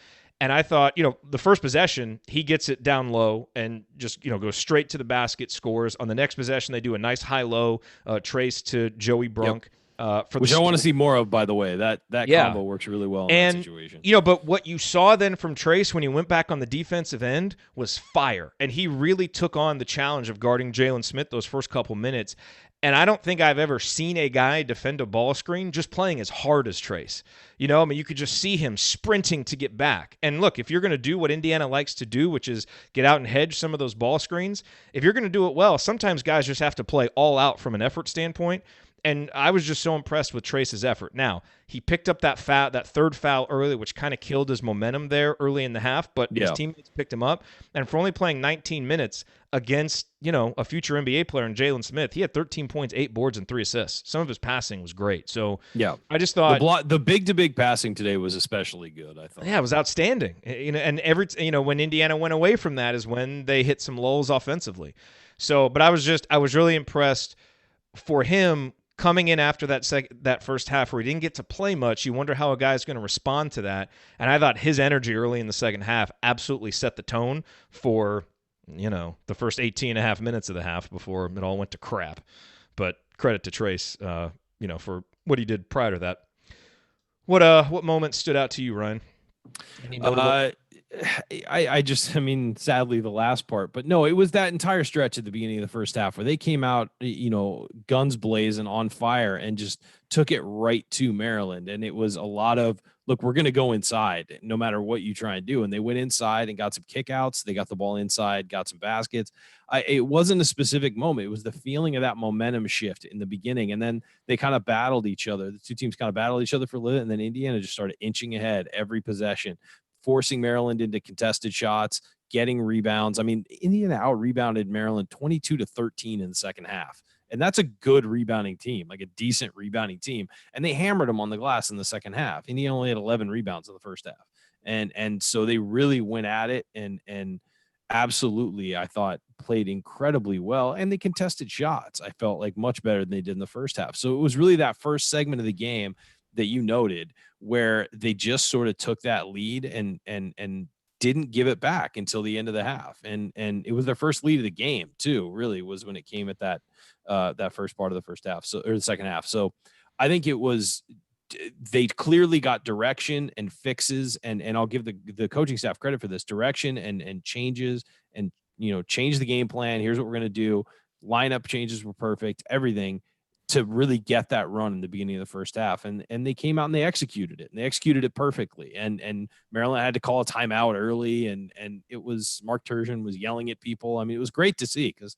And I thought, the first possession, he gets it down low and just, goes straight to the basket, scores. On the next possession, they do a nice high-low trace to Joey Brunk. Yep. Which I want to see more of, by the way. That combo works really well in that situation. But what you saw then from Trayce when he went back on the defensive end was fire. And he really took on the challenge of guarding Jalen Smith those first couple minutes. And I don't think I've ever seen a guy defend a ball screen just playing as hard as Trayce. You could just see him sprinting to get back. And look, if you're going to do what Indiana likes to do, which is get out and hedge some of those ball screens, if you're going to do it well, sometimes guys just have to play all out from an effort standpoint. And I was just so impressed with Trayce's effort. Now, he picked up that third foul early, which kind of killed his momentum there early in the half, but his teammates picked him up. And for only playing 19 minutes against, a future NBA player in Jalen Smith, he had 13 points, 8 boards, and 3 assists. Some of his passing was great. So I just thought the big passing today was especially good, I thought. Yeah, it was outstanding. And when Indiana went away from that is when they hit some lulls offensively. So, but I was really impressed for him. Coming in after that first half where he didn't get to play much, you wonder how a guy's going to respond to that. And I thought his energy early in the second half absolutely set the tone for, the first 18 and a half minutes of the half before it all went to crap. But credit to Trayce, for what he did prior to that. What moment stood out to you, Ryan? Sadly the last part, but no, it was that entire stretch at the beginning of the first half where they came out, guns blazing on fire and just took it right to Maryland. And it was a lot of, look, we're going to go inside no matter what you try and do. And they went inside and got some kickouts. They got the ball inside, got some baskets. It wasn't a specific moment. It was the feeling of that momentum shift in the beginning. And then they kind of battled each other. The two teams kind of battled each other for a little bit. And then Indiana just started inching ahead every possession, forcing Maryland into contested shots, getting rebounds. I mean, Indiana out-rebounded Maryland 22-13 in the second half. And that's a good rebounding team, like a decent rebounding team. And they hammered them on the glass in the second half. Indiana only had 11 rebounds in the first half. And so they really went at it and absolutely, I thought, played incredibly well. And they contested shots, I felt like, much better than they did in the first half. So it was really that first segment of the game that you noted where they just sort of took that lead and didn't give it back until the end of the half. And it was their first lead of the game too, really, was when it came at that first part of the first half. So, or the second half. So I think it was, they clearly got direction and fixes, and I'll give the coaching staff credit for this direction and changes and, change the game plan. Here's what we're going to do. Lineup changes were perfect, everything, to really get that run in the beginning of the first half. And they came out and they executed it, and they executed it perfectly. And Maryland had to call a timeout early, and it was, Mark Turgeon was yelling at people. I mean, it was great to see, because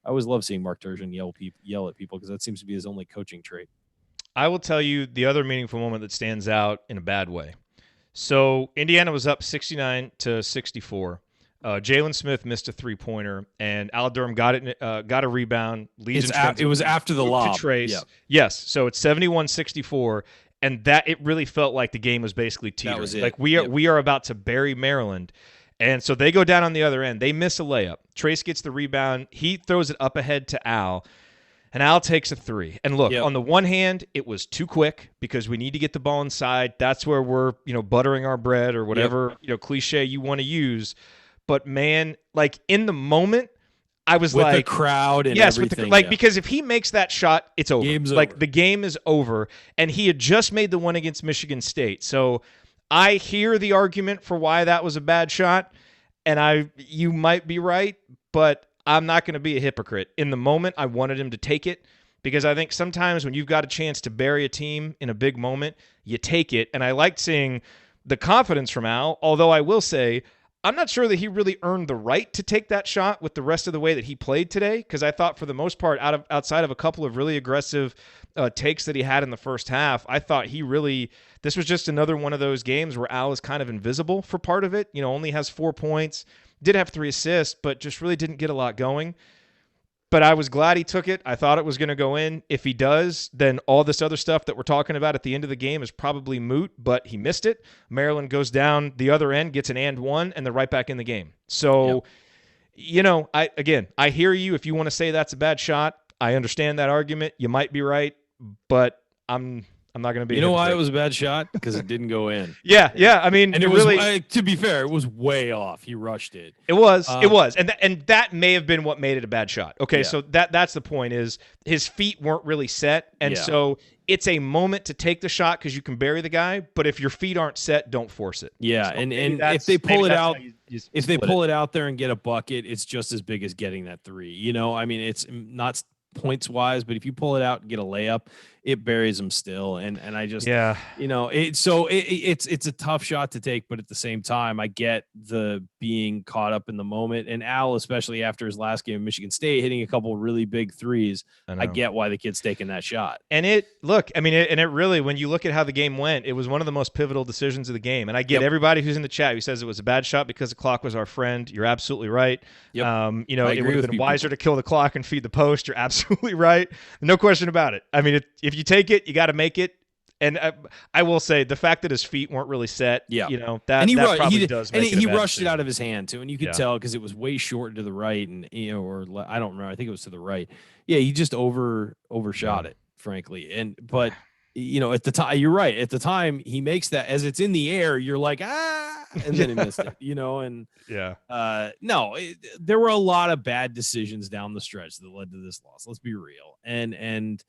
I always love seeing Mark Turgeon yell at people, because that seems to be his only coaching trait. I will tell you the other meaningful moment that stands out in a bad way. So Indiana was up 69-64. Jalen Smith missed a three-pointer, and Al Durham got a rebound. It was after the lob. To Trayce. Yep. Yes, so it's 71-64, and that it really felt like the game was basically teetering. That was it. Like we are about to bury Maryland. And so they go down on the other end. They miss a layup. Trayce gets the rebound. He throws it up ahead to Al. And Al takes a three. And look, Yep. on the one hand, it was too quick because we need to get the ball inside. That's where we're, buttering our bread or whatever, cliche you want to use. But man, like in the moment, I was with like, the crowd and yes, everything. because if he makes that shot, it's over. Game's like over. the game is over. And he had just made the one against Michigan State. So I hear the argument for why that was a bad shot. And you might be right, but I'm not going to be a hypocrite. In the moment, I wanted him to take it because I think sometimes when you've got a chance to bury a team in a big moment, you take it. And I liked seeing the confidence from Al, although I will say I'm not sure that he really earned the right to take that shot with the rest of the way that he played today, because I thought for the most part, outside of a couple of really aggressive takes that he had in the first half, I thought this was just another one of those games where Al is kind of invisible for part of it. Only has 4 points. Did have 3 assists, but just really didn't get a lot going. But I was glad he took it. I thought it was going to go in. If he does, then all this other stuff that we're talking about at the end of the game is probably moot, but he missed it. Maryland goes down the other end, gets an and one, and they're right back in the game. So, I hear you. If you want to say that's a bad shot, I understand that argument. You might be right, but I'm not going to be. You know why it was a bad shot? Because it didn't go in. Yeah. I mean, and it was really, to be fair, it was way off. He rushed it. It was, and that may have been what made it a bad shot. Okay, so that's the point is his feet weren't really set, and so it's a moment to take the shot because you can bury the guy. But if your feet aren't set, don't force it. Yeah, so and if they pull it out, if they pull it out there and get a bucket, it's just as big as getting that three. I mean, it's not points wise, but if you pull it out and get a layup, it buries them still. And I just, it's a tough shot to take, but at the same time, I get the being caught up in the moment. And Al, especially after his last game in Michigan State, hitting a couple really big threes, I get why the kid's taking that shot. And it really, when you look at how the game went, it was one of the most pivotal decisions of the game. And I get everybody who's in the chat who says it was a bad shot because the clock was our friend. You're absolutely right. Yep. It would have been wiser to kill the clock and feed the post. You're absolutely right. No question about it. I mean, if you take it, you got to make it. And I will say the fact that his feet weren't really set, that probably does make it a bad he rushed decision. it out of his hand too, and you could tell because it was way short to the right, and or I don't remember. I think it was to the right. Yeah, he just overshot it, frankly. But at the time, you're right. At the time, he makes that as it's in the air, you're like and then he missed it. And there were a lot of bad decisions down the stretch that led to this loss. Let's be real, and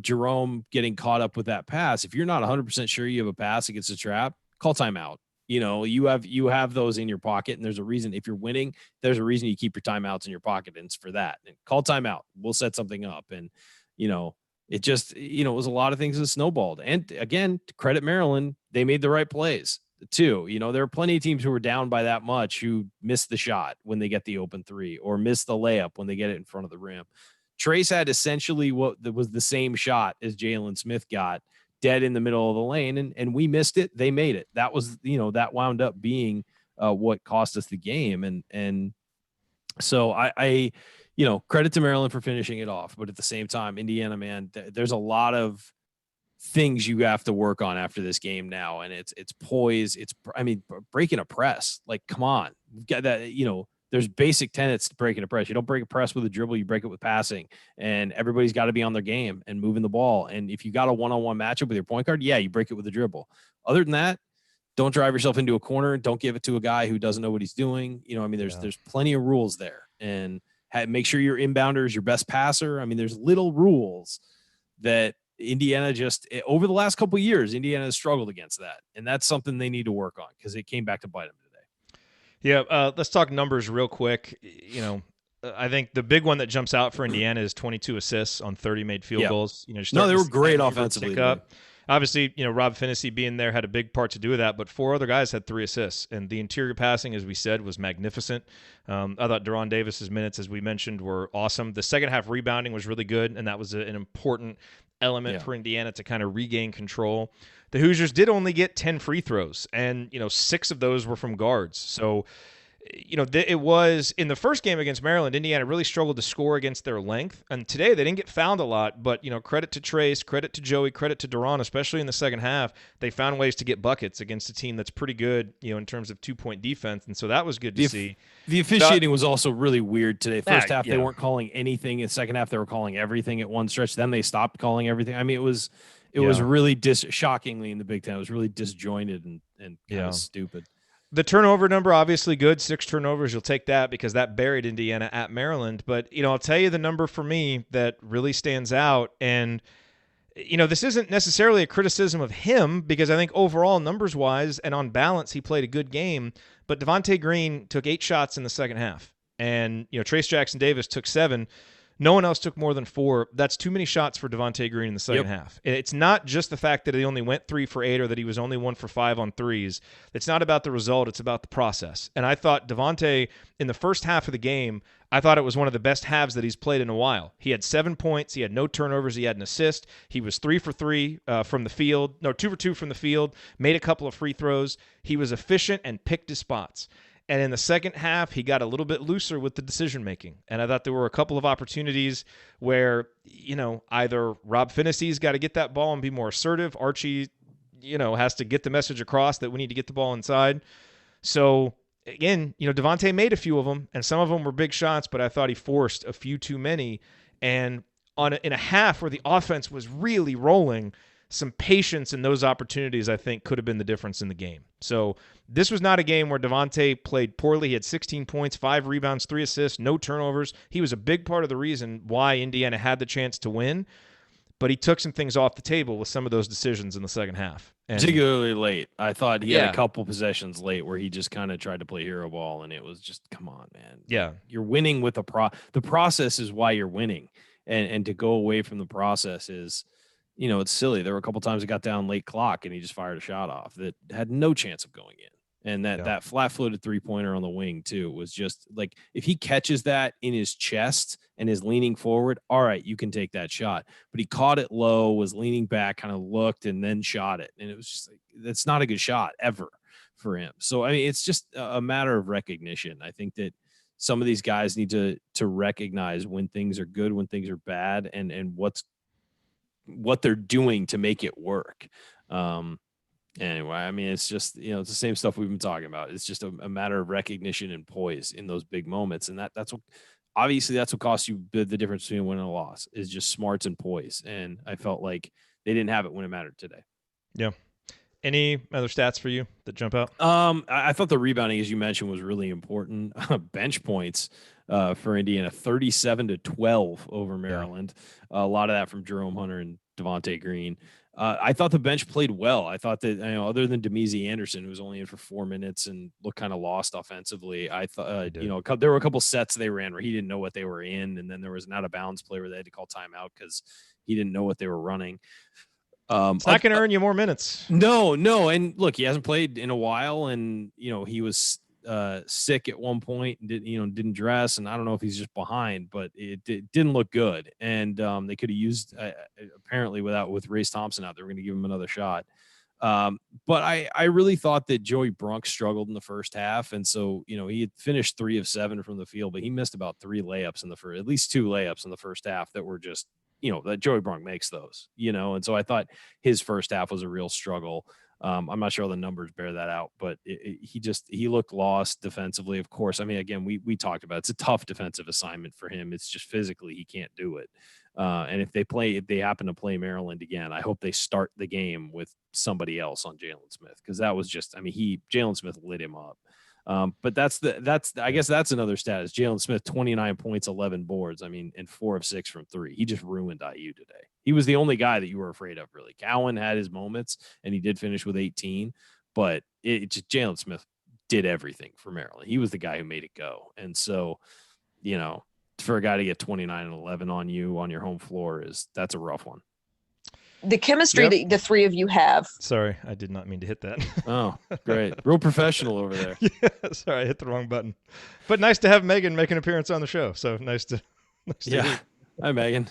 Jerome getting caught up with that pass. If you're not 100% sure you have a pass against a trap, call timeout. You have those in your pocket, and there's a reason. If you're winning, there's a reason you keep your timeouts in your pocket, and it's for that. And call timeout. We'll set something up. And it just it was a lot of things that snowballed. And again, to credit Maryland, they made the right plays too. There are plenty of teams who were down by that much who missed the shot when they get the open three or miss the layup when they get it in front of the rim. Trayce had essentially what was the same shot as Jalen Smith got, dead in the middle of the lane, and we missed it. They made it. That was, that wound up being what cost us the game. And so I credit to Maryland for finishing it off. But at the same time, Indiana, man, there's a lot of things you have to work on after this game now. And it's poise. Breaking a press. Like, come on. We've got that, there's basic tenets to breaking a press. You don't break a press with a dribble, you break it with passing. And everybody's got to be on their game and moving the ball. And if you got a one-on-one matchup with your point guard, you break it with a dribble. Other than that, don't drive yourself into a corner. Don't give it to a guy who doesn't know what he's doing. There's plenty of rules there. And make sure your inbounder is your best passer. There's little rules that Indiana over the last couple of years, Indiana has struggled against that. And that's something they need to work on because it came back to bite them. Yeah, let's talk numbers real quick. I think the big one that jumps out for Indiana is 22 assists on 30 made field goals. They were great offensively. Obviously, Rob Phinisee being there had a big part to do with that, but 4 other guys had 3 assists, and the interior passing, as we said, was magnificent. I thought Jerod Davis's minutes, as we mentioned, were awesome. The second half rebounding was really good, and that was an important element for Indiana to kind of regain control. The Hoosiers did only get 10 free throws, and 6 of those were from guards. So it was in the first game against Maryland, Indiana really struggled to score against their length. And today they didn't get fouled a lot, but, credit to Trayce, credit to Joey, credit to Jerron, especially in the second half. They found ways to get buckets against a team that's pretty good, in terms of 2-point defense. And so that was good to see. The officiating was also really weird today. First half, they weren't calling anything. In the second half, they were calling everything at one stretch. Then they stopped calling everything. I mean, it was really shockingly in the Big Ten. It was really disjointed and kind of stupid. The turnover number, obviously good. 6 turnovers, you'll take that because that buried Indiana at Maryland. But, I'll tell you the number for me that really stands out. And, this isn't necessarily a criticism of him because I think overall, numbers-wise and on balance, he played a good game. But Devonte Green took 8 shots in the second half. And, Trayce Jackson-Davis took 7. No one else took more than 4. That's too many shots for Devonte Green in the second half. It's not just the fact that he only went 3 for 8 or that he was only 1 for 5 on threes. It's not about the result. It's about the process. And I thought Devonte, in the first half of the game, I thought it was one of the best halves that he's played in a while. He had 7 points. He had no turnovers. He had an assist. He was 3 for 3 from the field. No, 2 for 2 from the field. Made a couple of free throws. He was efficient and picked his spots. And in the second half, he got a little bit looser with the decision-making. And I thought there were a couple of opportunities where, either Rob Phinesee's got to get that ball and be more assertive. Archie, has to get the message across that we need to get the ball inside. So, again, Devonte made a few of them, and some of them were big shots, but I thought he forced a few too many. And in a half where the offense was really rolling, some patience in those opportunities, I think, could have been the difference in the game. So this was not a game where Devonte played poorly. He had 16 points, 5 rebounds, 3 assists, no turnovers. He was a big part of the reason why Indiana had the chance to win, but he took some things off the table with some of those decisions in the second half. And particularly late. I thought he had a couple possessions late where he just kind of tried to play hero ball, and it was just, come on, man. Yeah. You're winning with the process is why you're winning, and to go away from the process is – it's silly. There were a couple times he got down late clock and he just fired a shot off that had no chance of going in. And that flat-footed three-pointer on the wing, too, was just like, if he catches that in his chest and is leaning forward, all right, you can take that shot. But he caught it low, was leaning back, kind of looked, and then shot it. And it was just like, that's not a good shot ever for him. So, I mean, it's just a matter of recognition. I think that some of these guys need to recognize when things are good, when things are bad, and what they're doing to make it work. Anyway, I mean, it's just, it's the same stuff we've been talking about. It's just a matter of recognition and poise in those big moments. And that's what costs you the difference between a win and a loss is just smarts and poise. And I felt like they didn't have it when it mattered today. Yeah. Any other stats for you that jump out? I thought the rebounding, as you mentioned, was really important. Bench points for Indiana, 37-12 over Maryland. A lot of that from Jerome Hunter and Devonte Green. I thought the bench played well. I thought that, other than Demezy Anderson, who was only in for 4 minutes and looked kind of lost offensively, I thought, there were a couple sets they ran where he didn't know what they were in. And then there was an out of bounds play where they had to call timeout because he didn't know what they were running. It's not going to earn you more minutes. No. And look, he hasn't played in a while, and he was sick at one point and didn't dress, and I don't know if he's just behind, but it didn't look good. And they could have used apparently with Race Thompson out, they were going to give him another shot. But I really thought that Joey Brunk struggled in the first half, and so he had finished 3 of 7 from the field, but he missed about 3 layups in the first, at least 2 layups in the first half that were just that Joey Brunk makes those, and so I thought his first half was a real struggle. I'm not sure how the numbers bear that out, but he looked lost defensively. Of course, I mean, again, we talked about it's a tough defensive assignment for him. It's just physically he can't do it. And if they happen to play Maryland again, I hope they start the game with somebody else on Jalen Smith, because that was just, I mean, Jalen Smith lit him up. But I guess that's another stat is Jalen Smith, 29 points, 11 boards. I mean, and 4 of 6 from 3. He just ruined IU today. He was the only guy that you were afraid of, really. Cowan had his moments, and he did finish with 18, but Jalen Smith did everything for Maryland. He was the guy who made it go. And so, for a guy to get 29 and 11 on you on your home floor that's a rough one. The chemistry that the three of you have. Sorry, I did not mean to hit that. Oh, great. Real professional over there. Yeah, sorry, I hit the wrong button. But nice to have Megan make an appearance on the show. So nice to Hi, Megan.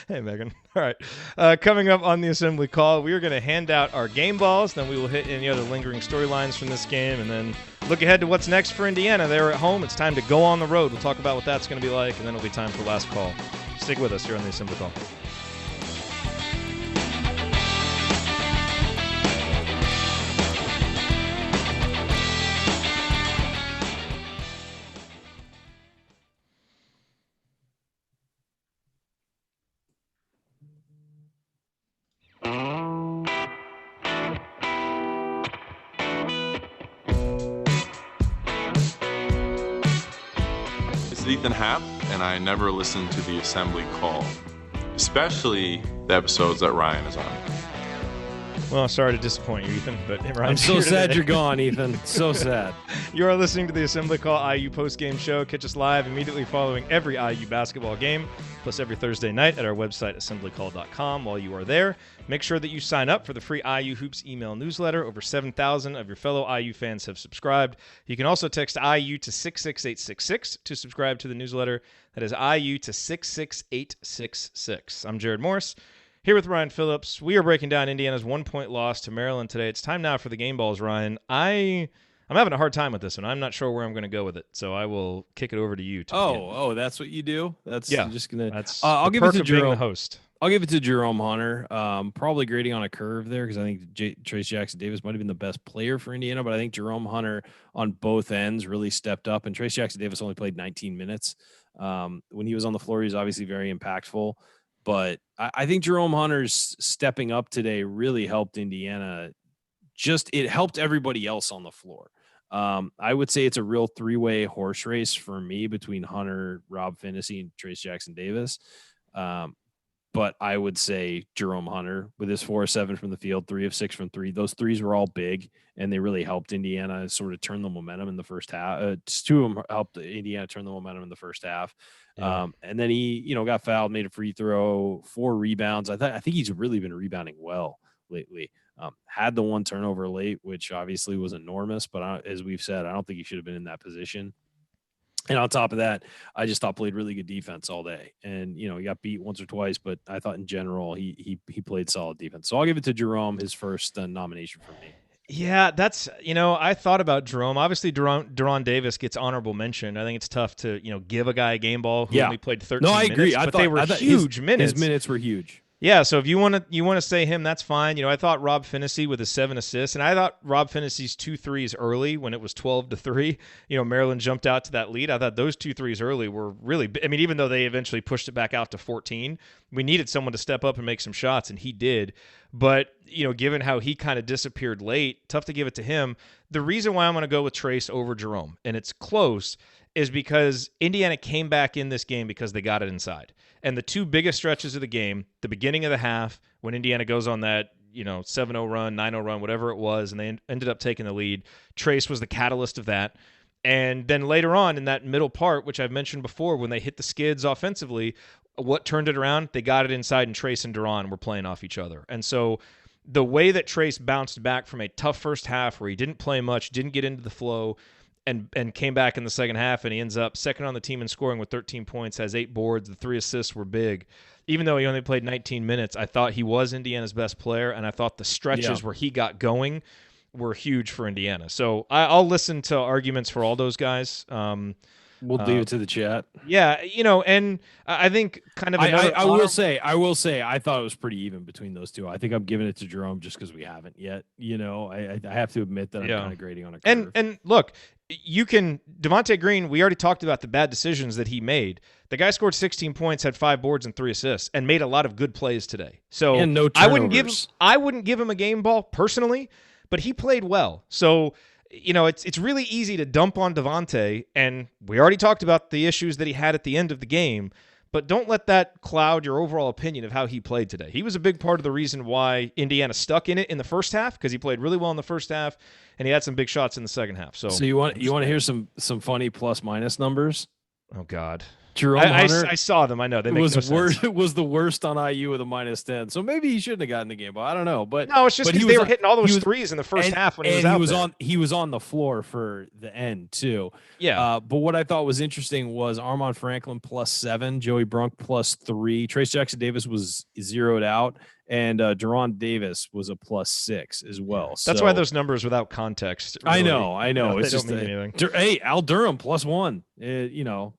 Hey, Megan. All right. Coming up on the assembly call, we are going to hand out our game balls. Then we will hit any other lingering storylines from this game and then look ahead to what's next for Indiana. They're at home. It's time to go on the road. We'll talk about what that's going to be like, and then it'll be time for last call. Stick with us here on the assembly call. Ethan Happ, and I never listen to the assembly call, especially the episodes that Ryan is on. Well, sorry to disappoint you, Ethan, but Ryan's I'm so here sad today. you're gone, Ethan. So sad. You are listening to the Assembly Call IU postgame show. Catch us live immediately following every IU basketball game, plus every Thursday night at our website, assemblycall.com. While you are there, make sure that you sign up for the free IU Hoops email newsletter. Over 7,000 of your fellow IU fans have subscribed. You can also text IU to 66866 to subscribe to the newsletter. That is IU to 66866. I'm Jerod Morris. Here with Ryan Phillips. We are breaking down Indiana's 1-point loss to Maryland today. It's time now for the game balls, Ryan. I'm having a hard time with this one. I'm not sure where I'm going to go with it, so I will kick it over to you. Oh, that's what you do? That's yeah. I'm just gonna. That's I'll give it to Jerome. Jerome. The host. I'll give it to Jerome Hunter. Probably grading on a curve there because I think Trayce Jackson-Davis might have been the best player for Indiana, but I think Jerome Hunter on both ends really stepped up. And Trayce Jackson-Davis only played 19 minutes. When he was on the floor, he was obviously very impactful. But I think Jerome Hunter's stepping up today really helped Indiana. It helped everybody else on the floor. I would say it's a real three-way horse race for me between Hunter, Rob Phinisee, and Trayce Jackson-Davis. But I would say Jerome Hunter with his 4 of 7 from the field, 3 of 6 from 3. Those threes were all big, and they really helped Indiana sort of turn the momentum in the first half. 2 of them helped Indiana turn the momentum in the first half. Yeah. And then he, got fouled, made a free throw, 4 rebounds. I think he's really been rebounding well lately. Had the 1 turnover late, which obviously was enormous, but as we've said, I don't think he should have been in that position. And on top of that, I just thought played really good defense all day. And, he got beat once or twice, but I thought in general he played solid defense. So I'll give it to Jerome, his first nomination for me. Yeah, that's, I thought about Jerome. Obviously, Jerron Davis gets honorable mention. I think it's tough to, give a guy a game ball who only played 13 minutes. No, I agree. But they were huge minutes. His minutes were huge. Yeah, so if you want to say him, that's fine. I thought Rob Phinisee with his 7 assists, and I thought Rob Phinisee's 2 threes early when it was 12-3. Maryland jumped out to that lead. I thought those 2 threes early were really. I mean, even though they eventually pushed it back out to 14, we needed someone to step up and make some shots, and he did. But given how he kind of disappeared late, tough to give it to him. The reason why I'm going to go with Trayce over Jerome, and it's close, is because Indiana came back in this game because they got it inside. And the 2 biggest stretches of the game, the beginning of the half, when Indiana goes on that 7-0 run, 9-0 run, whatever it was, and they ended up taking the lead, Trayce was the catalyst of that. And then later on in that middle part, which I've mentioned before, when they hit the skids offensively, what turned it around? They got it inside, and Trayce and Duran were playing off each other. And so the way that Trayce bounced back from a tough first half where he didn't play much, didn't get into the flow, and came back in the second half, and he ends up second on the team in scoring with 13 points, has 8 boards. The 3 assists were big. Even though he only played 19 minutes, I thought he was Indiana's best player, and I thought the stretches where he got going were huge for Indiana. So I'll listen to arguments for all those guys. We'll leave it to the chat. Yeah, and I think kind of I will say, I thought it was pretty even between those 2. I think I'm giving it to Jerome just because we haven't yet. I have to admit that I'm kind of grading on a curve. And look, Devonte Green, we already talked about the bad decisions that he made. The guy scored 16 points, had 5 boards and 3 assists, and made a lot of good plays today. So and no turnovers. I wouldn't give him a game ball personally, but he played well. So it's really easy to dump on Devonte, and we already talked about the issues that he had at the end of the game, but don't let that cloud your overall opinion of how he played today. He was a big part of the reason why Indiana stuck in it in the first half, because he played really well in the first half, and he had some big shots in the second half. So you want to hear some funny plus minus numbers? Oh God. Jerome Hunter I saw them. I know they make no sense. It was the worst on IU with a -10. So maybe he shouldn't have gotten the game ball. I don't know, but no, it's just because they were hitting all those threes in the first half when he was out there. He was on the floor for the end too. Yeah. But what I thought was interesting was Armand Franklin +7, Joey Brunk +3, Trayce Jackson-Davis was zeroed out, and Jerron Davis was a +6 as well. That's why those numbers without context. Really, I know. It's they just don't mean anything. Hey, Al Durham +1.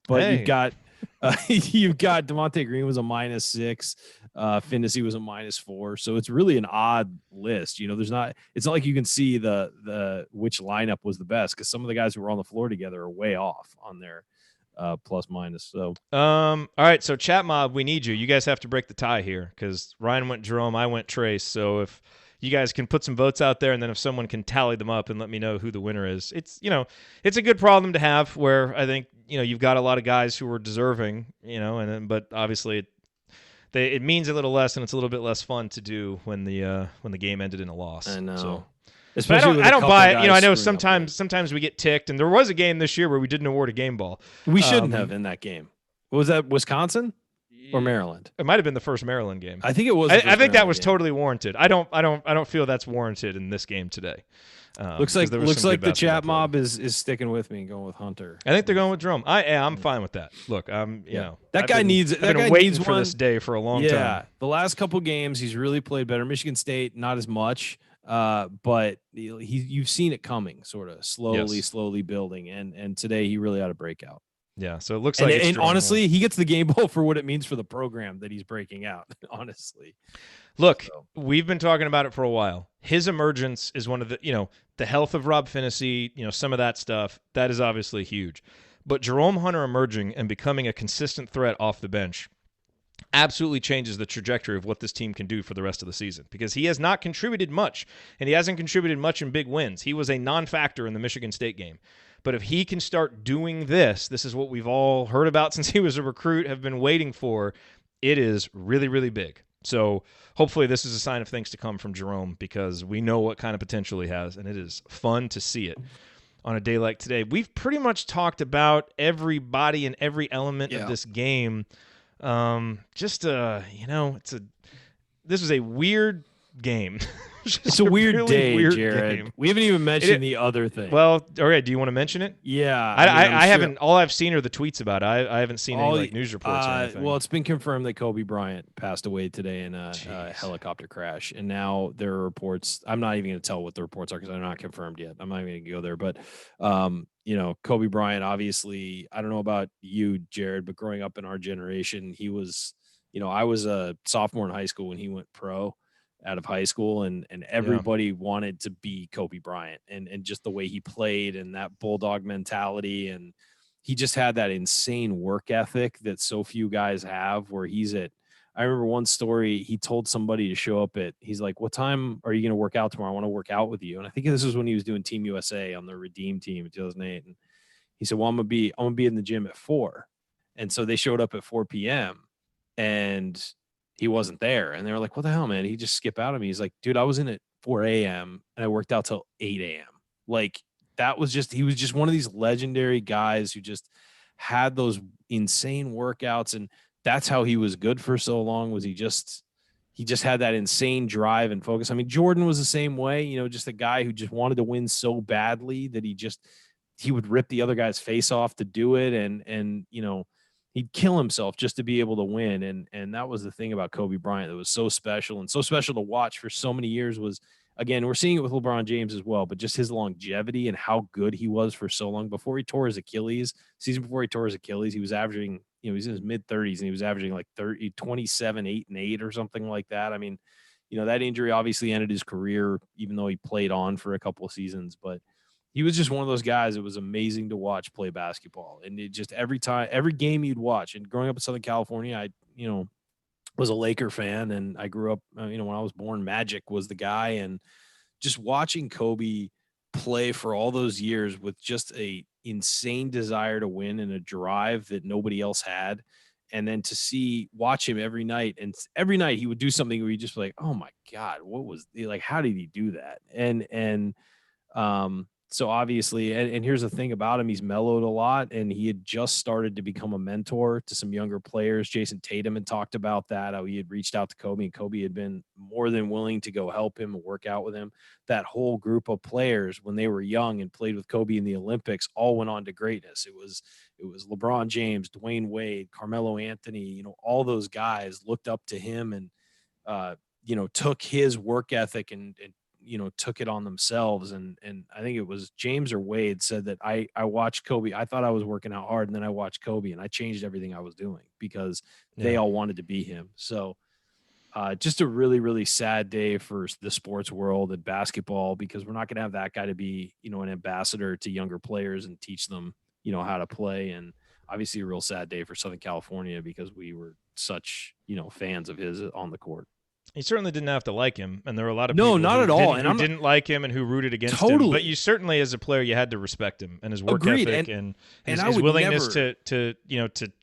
But hey. you've got Devonte Green was a -6. Phinisee was a -4. So it's really an odd list. It's not like you can see the which lineup was the best, because some of the guys who were on the floor together are way off on their plus minus. So all right, so chat mob, we need you. You guys have to break the tie here, because Ryan went Jerome, I went Trayce. So if you guys can put some votes out there, and then if someone can tally them up and let me know who the winner is, it's a good problem to have, where I think you've got a lot of guys who are deserving, but obviously it means a little less, and it's a little bit less fun to do when the game ended in a loss. I know. So. Especially I don't buy it. I know sometimes we get ticked, and there was a game this year where we didn't award a game ball. We shouldn't have in that game. What was that, Wisconsin or Maryland? It might have been the first Maryland game. I think it was. I think that was totally warranted. I don't feel that's warranted in this game today. Looks like the chat mob is sticking with me and going with Hunter. I think they're going with Jerome. I'm fine with that. Look, that guy needs waiting for this day for a long time. Yeah, the last couple games he's really played better. Michigan State not as much. But you've seen it coming, sort of slowly building, and today he really ought to break out. Yeah, so it looks like, and honestly, he gets the game ball for what it means for the program that he's breaking out. Honestly, look, we've been talking about it for a while. His emergence is one of the health of Rob Phinisee, some of that stuff that is obviously huge, but Jerome Hunter emerging and becoming a consistent threat off the bench absolutely changes the trajectory of what this team can do for the rest of the season, because he has not contributed much, and he hasn't contributed much in big wins. He was a non-factor in the Michigan State game. But if he can start doing this is what we've all heard about since he was a recruit, have been waiting for. It is really, really big. So hopefully this is a sign of things to come from Jerome, because we know what kind of potential he has, and it is fun to see it on a day like today. We've pretty much talked about everybody and every element of this game. This was a weird game. It's a weird really day, weird Jerod. game. We haven't even mentioned the other thing. Well, all right. Do you want to mention it? Yeah. I haven't. All I've seen are the tweets about it. I haven't seen any news reports or anything. Well, it's been confirmed that Kobe Bryant passed away today in a helicopter crash, and now there are reports. I'm not even going to tell what the reports are because they're not confirmed yet. I'm not even going to go there. But Kobe Bryant, obviously, I don't know about you, Jerod, but growing up in our generation, he was. I was a sophomore in high school when he went pro out of high school, and everybody wanted to be Kobe Bryant, and just the way he played and that bulldog mentality. And he just had that insane work ethic that so few guys have, where I remember one story, he told somebody to show up he's like, what time are you going to work out tomorrow? I want to work out with you. And I think this was when he was doing Team USA on the Redeem team in 2008. And he said, well, I'm going to be in the gym at 4. And so they showed up at 4 p.m. and he wasn't there. And they were like, what the hell, man? He just skipped out of me. He's like, dude, I was in at 4 a.m. and I worked out till 8 a.m. Like, he was just one of these legendary guys who just had those insane workouts. And that's how he was good for so long, was he just had that insane drive and focus. I mean, Jordan was the same way, just a guy who just wanted to win so badly that he would rip the other guy's face off to do it. And he'd kill himself just to be able to win. And that was the thing about Kobe Bryant that was so special and so special to watch for so many years. Was, again, we're seeing it with LeBron James as well, but just his longevity and how good he was for so long. Before he tore his Achilles, he was averaging, he's in his mid-30s, and he was averaging like 27, 8 and 8 or something like that. I mean, that injury obviously ended his career, even though he played on for a couple of seasons, but he was just one of those guys. It was amazing to watch play basketball. And it just, every game you'd watch, and growing up in Southern California, I, was a Laker fan, and I grew up, when I was born, Magic was the guy. And just watching Kobe play for all those years with just a insane desire to win and a drive that nobody else had. And then to watch him every night, and every night he would do something where you just like, oh my God, what was, like, how did he do that? And So obviously, and here's the thing about him, he's mellowed a lot, and he had just started to become a mentor to some younger players. Jason Tatum had talked about that, how he had reached out to Kobe, and Kobe had been more than willing to go help him and work out with him. That whole group of players, when they were young and played with Kobe in the Olympics, all went on to greatness. It was LeBron James, Dwayne Wade, Carmelo Anthony, all those guys looked up to him and, took his work ethic and took it on themselves. And I think it was James or Wade said that I watched Kobe. I thought I was working out hard, and then I watched Kobe and I changed everything I was doing because they all wanted to be him. So just a really, really sad day for the sports world and basketball, because we're not going to have that guy to be, an ambassador to younger players and teach them, how to play. And obviously a real sad day for Southern California because we were such, fans of his on the court. You certainly didn't have to like him, and there were a lot of people not who at all, who didn't like him and who rooted against him. But you certainly, as a player, you had to respect him and his work ethic and his willingness to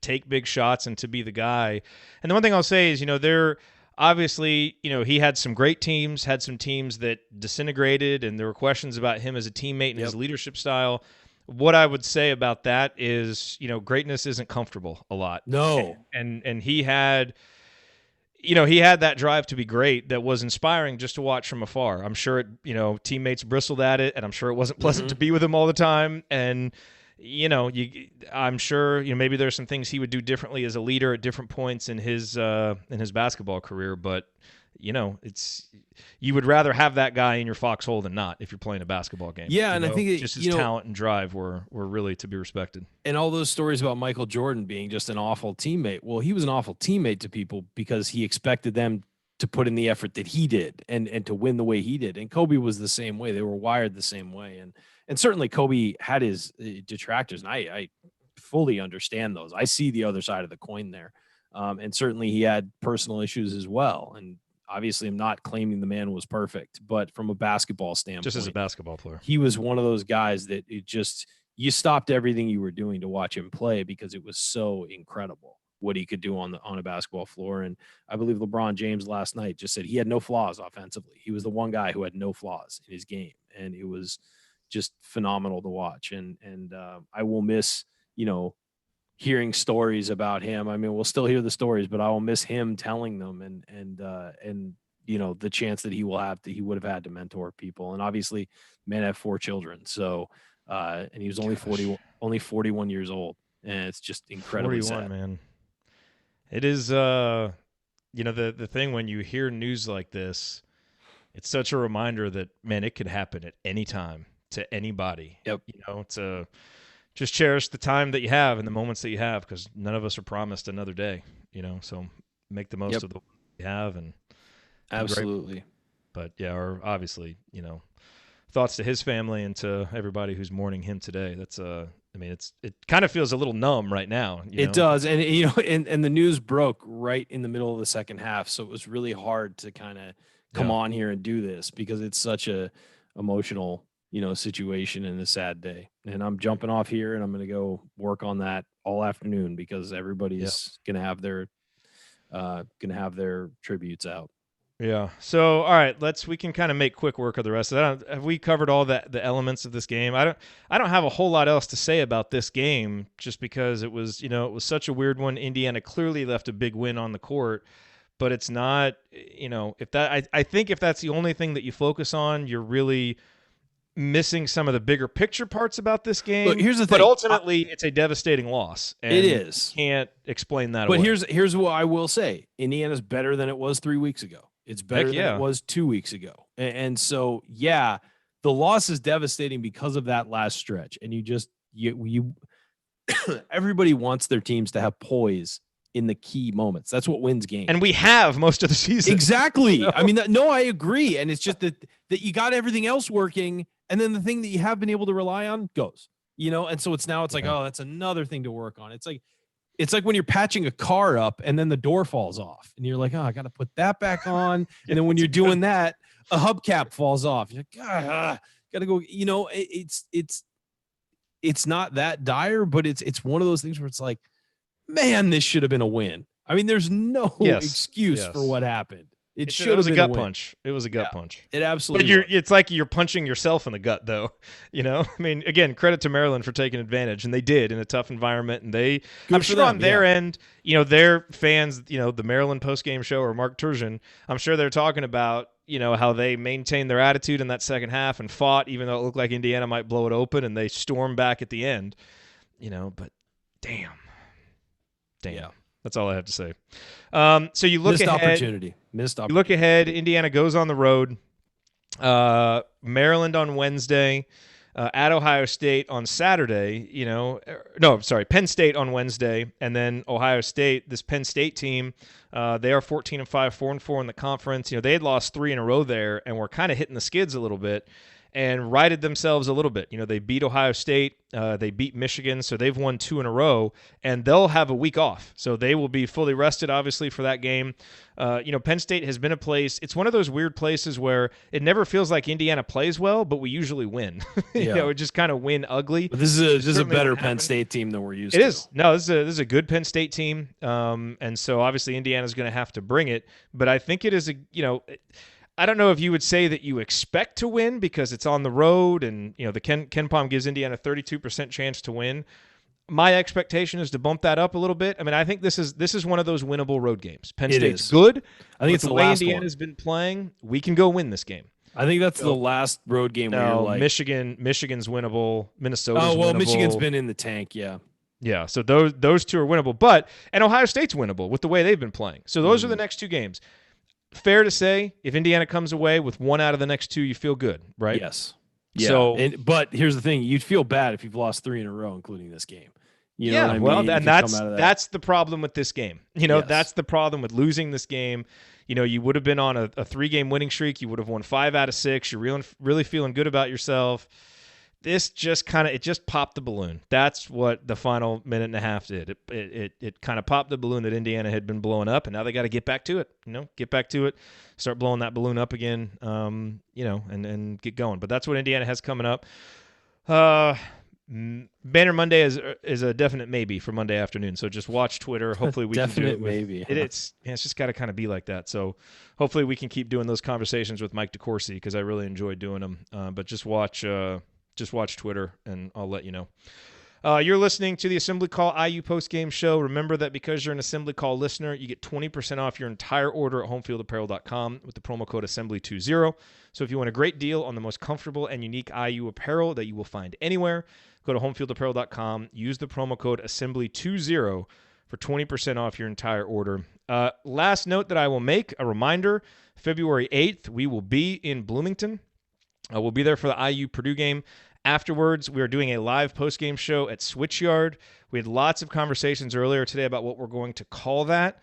take big shots and to be the guy. And the one thing I'll say is, there obviously, he had some great teams, had some teams that disintegrated, and there were questions about him as a teammate and his leadership style. What I would say about that is, greatness isn't comfortable a lot. No, and he had. He had that drive to be great that was inspiring just to watch from afar. I'm sure teammates bristled at it, and I'm sure it wasn't pleasant to be with him all the time. And, I'm sure, maybe there's some things he would do differently as a leader at different points in his basketball career. But, you would rather have that guy in your foxhole than not if you're playing a basketball game. Yeah, and I think just his talent and drive were really to be respected. And all those stories about Michael Jordan being just an awful teammate. Well, he was an awful teammate to people because he expected them to put in the effort that he did and to win the way he did. And Kobe was the same way. They were wired the same way. And certainly Kobe had his detractors, and I fully understand those. I see the other side of the coin there. And certainly he had personal issues as well. And obviously, I'm not claiming the man was perfect, but from a basketball standpoint, just as a basketball player, he was one of those guys that you stopped everything you were doing to watch him play because it was so incredible what he could do on a basketball floor. And I believe LeBron James last night just said he had no flaws offensively. He was the one guy who had no flaws in his game, and it was just phenomenal to watch. And I will miss, hearing stories about him. I mean, we'll still hear the stories, but I will miss him telling them and the chance that he would have had to mentor people. And obviously, man had 4 children. So, and he was only 41 years old, and it's just incredibly 41, sad. Man. It is, the thing when you hear news like this, it's such a reminder that, man, it could happen at any time to anybody. Yep. Just cherish the time that you have and the moments that you have, because none of us are promised another day, so make the most of the you have. And absolutely. But yeah, or obviously, thoughts to his family and to everybody who's mourning him today. That's it kind of feels a little numb right now. It does. And, and the news broke right in the middle of the second half. So it was really hard to kind of come on here and do this because it's such a emotional, situation and a sad day. And I'm jumping off here and I'm going to go work on that all afternoon because everybody's going to have their tributes out. Yeah. So, all right, we can kind of make quick work of the rest of that. Have we covered all the elements of this game? I don't have a whole lot else to say about this game just because it was such a weird one. Indiana clearly left a big win on the court, but it's not, I think if that's the only thing that you focus on, you're really missing some of the bigger picture parts about this game. Look, here's the thing. But ultimately, it's a devastating loss. And it is. You can't explain that But away. here's what I will say. Indiana's better than it was 3 weeks ago. It's better than it was 2 weeks ago. And so, the loss is devastating because of that last stretch. And you everybody wants their teams to have poise in the key moments. That's what wins games. And we have most of the season. Exactly. I mean, I agree. And it's just that you got everything else working. And then the thing that you have been able to rely on goes, and so it's like, oh, that's another thing to work on. It's like when you're patching a car up and then the door falls off and you're like, oh, I got to put that back on. And then when you're doing that, a hubcap falls off. You're like, got to go, it's not that dire, but it's one of those things where it's like, man, this should have been a win. I mean, there's no excuse for what happened. It was a gut punch. It was a gut punch. It absolutely But it's like you're punching yourself in the gut, though. I mean, again, credit to Maryland for taking advantage, and they did in a tough environment. And I'm sure on their end, their fans, the Maryland postgame show or Mark Turgeon, I'm sure they're talking about, how they maintained their attitude in that second half and fought, even though it looked like Indiana might blow it open, and they stormed back at the end. But damn. Yeah. That's all I have to say. So you look Missed ahead. Missed opportunity. You look ahead. Indiana goes on the road. Maryland on Wednesday. At Ohio State on Saturday. Penn State on Wednesday, and then Ohio State. This Penn State team, they are 14-5, 4-4 in the conference. They had lost 3 in a row there, and were kind of hitting the skids a little bit. And righted themselves a little bit. They beat Ohio State. They beat Michigan, so they've won 2 in a row, and they'll have a week off. So they will be fully rested, obviously, for that game. Penn State has been a place. It's one of those weird places where it never feels like Indiana plays well, but we usually win. It just kind of win ugly. But this is a better Penn State team than we're used to. It is. No, this is a good Penn State team, and so obviously Indiana's going to have to bring it. But I think it is I don't know if you would say that you expect to win because it's on the road and, the Ken Palm gives Indiana a 32% chance to win. My expectation is to bump that up a little bit. I mean, I think this is one of those winnable road games. Penn State's good. I think it's the way last Indiana's been playing. We can go win this game. I think that's the last road game where you're like... Michigan's winnable. Minnesota's winnable. Michigan's been in the tank, yeah. Yeah, so those two are winnable. And Ohio State's winnable with the way they've been playing. So those are the next 2 games. Fair to say, if Indiana comes away with 1 out of the next 2, you feel good, right? Yes. Yeah. But here's the thing: you'd feel bad if you've lost 3 in a row, including this game. You know what I mean? And that's the problem with this game. That's the problem with losing this game. You would have been on a 3-game winning streak. You would have won 5 out of 6. You're really feeling good about yourself. This just popped the balloon. That's what the final minute and a half did. It kind of popped the balloon that Indiana had been blowing up, and now they got to get back to it. Start blowing that balloon up again, and get going. But that's what Indiana has coming up. Banner Monday is a definite maybe for Monday afternoon. So just watch Twitter. Hopefully we can do it. Maybe. It's just got to kind of be like that. So hopefully we can keep doing those conversations with Mike DeCourcy because I really enjoy doing them. But just watch Twitter, and I'll let you know. You're listening to the Assembly Call IU postgame show. Remember that because you're an Assembly Call listener, you get 20% off your entire order at homefieldapparel.com with the promo code Assembly20. So if you want a great deal on the most comfortable and unique IU apparel that you will find anywhere, go to homefieldapparel.com. Use the promo code Assembly20 for 20% off your entire order. Last note that I will make, a reminder, February 8th, we will be in Bloomington. We'll be there for the IU Purdue game. Afterwards, we are doing a live postgame show at Switchyard. We had lots of conversations earlier today about what we're going to call that.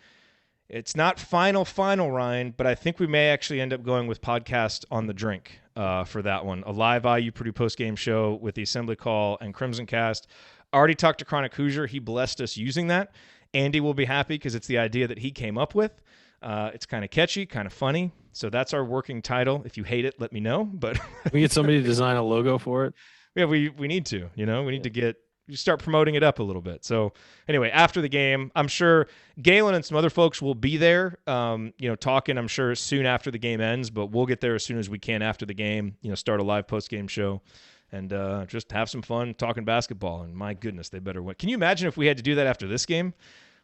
It's not final, Ryan, but I think we may actually end up going with Podcast on the Drink for that one. A live IU Purdue postgame show with the Assembly Call and Crimson Cast. Already talked to Chronic Hoosier. He blessed us using that. Andy will be happy because it's the idea that he came up with. It's kind of catchy, kind of funny. So that's our working title. If you hate it, let me know. But we get somebody to design a logo for it. Yeah, we need to. We need to start promoting it up a little bit. So anyway, after the game, I'm sure Galen and some other folks will be there. Talking. I'm sure soon after the game ends, but we'll get there as soon as we can after the game. Start a live post game show. And just have some fun talking basketball. And my goodness, they better win. Can you imagine if we had to do that after this game?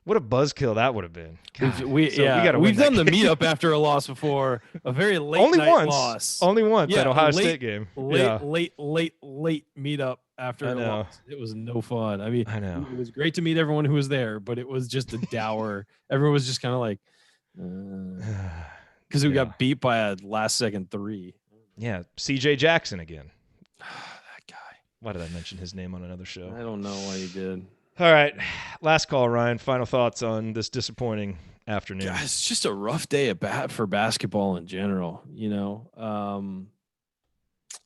What a buzzkill that would have been. We've done the meetup after a loss before, a very late loss. Only once at Ohio State game. Late meetup after a loss. It was no fun. I mean, it was great to meet everyone who was there, but it was just a dour. Everyone was just kind of like, because we got beat by a last-second 3. Yeah, CJ Jackson again. That guy. Why did I mention his name on another show? I don't know why you did. All right, last call, Ryan. Final thoughts on this disappointing afternoon. God, it's just a rough day for basketball in general.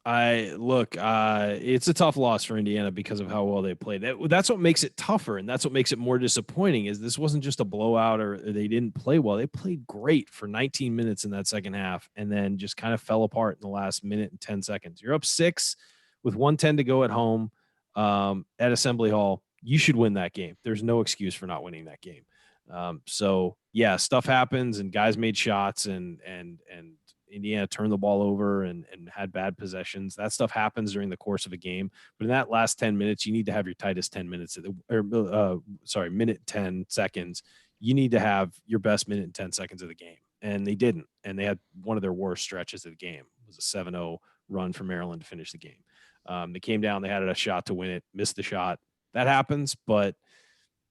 It's a tough loss for Indiana because of how well they played. That's what makes it tougher, and that's what makes it more disappointing. Is this wasn't just a blowout or they didn't play well. They played great for 19 minutes in that second half, and then just kind of fell apart in the last minute and 10 seconds. You're up 6 with 1:10 to go at home at Assembly Hall. You should win that game. There's no excuse for not winning that game. So yeah, stuff happens and guys made shots and Indiana turned the ball over and had bad possessions. That stuff happens during the course of a game. But in that last 10 minutes, you need to have your tightest 10 minutes, minute 10 seconds. You need to have your best minute and 10 seconds of the game. And they didn't. And they had one of their worst stretches of the game. It was a 7-0 run for Maryland to finish the game. They came down, they had a shot to win it, missed the shot. That happens, but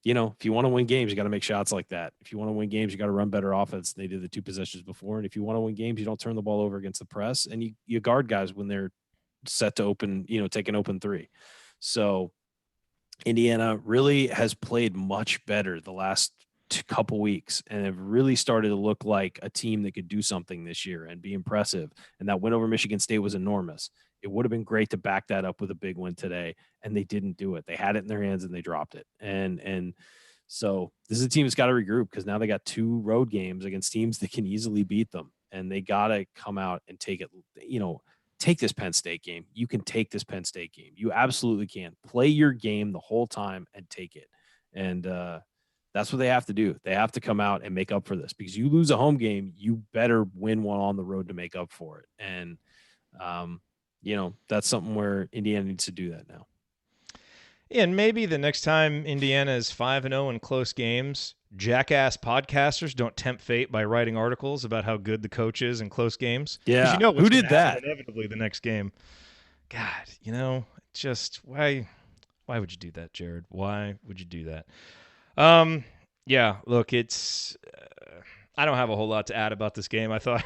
if you want to win games, you got to make shots like that. If you want to win games, you got to run better offense than they did the 2 possessions before. And if you want to win games, you don't turn the ball over against the press, and you guard guys when they're set to open, take an open 3. So Indiana really has played much better the last couple weeks and have really started to look like a team that could do something this year and be impressive. And that win over Michigan State was enormous. It would have been great to back that up with a big win today, and they didn't do it. They had it in their hands and they dropped it. And so this is a team that's got to regroup because now they got 2 road games against teams that can easily beat them, and they got to come out and take it. Take this Penn State game. You can take this Penn State game. You absolutely can. Play your game the whole time and take it. And that's what they have to do. They have to come out and make up for this because you lose a home game, you better win one on the road to make up for it. And that's something where Indiana needs to do that now. Yeah, and maybe the next time Indiana is 5-0 in close games, jackass podcasters don't tempt fate by writing articles about how good the coach is in close games. Yeah, who did that? Inevitably, the next game. God, just why would you do that, Jerod? Why would you do that? Yeah, look, it's. I don't have a whole lot to add about this game. I thought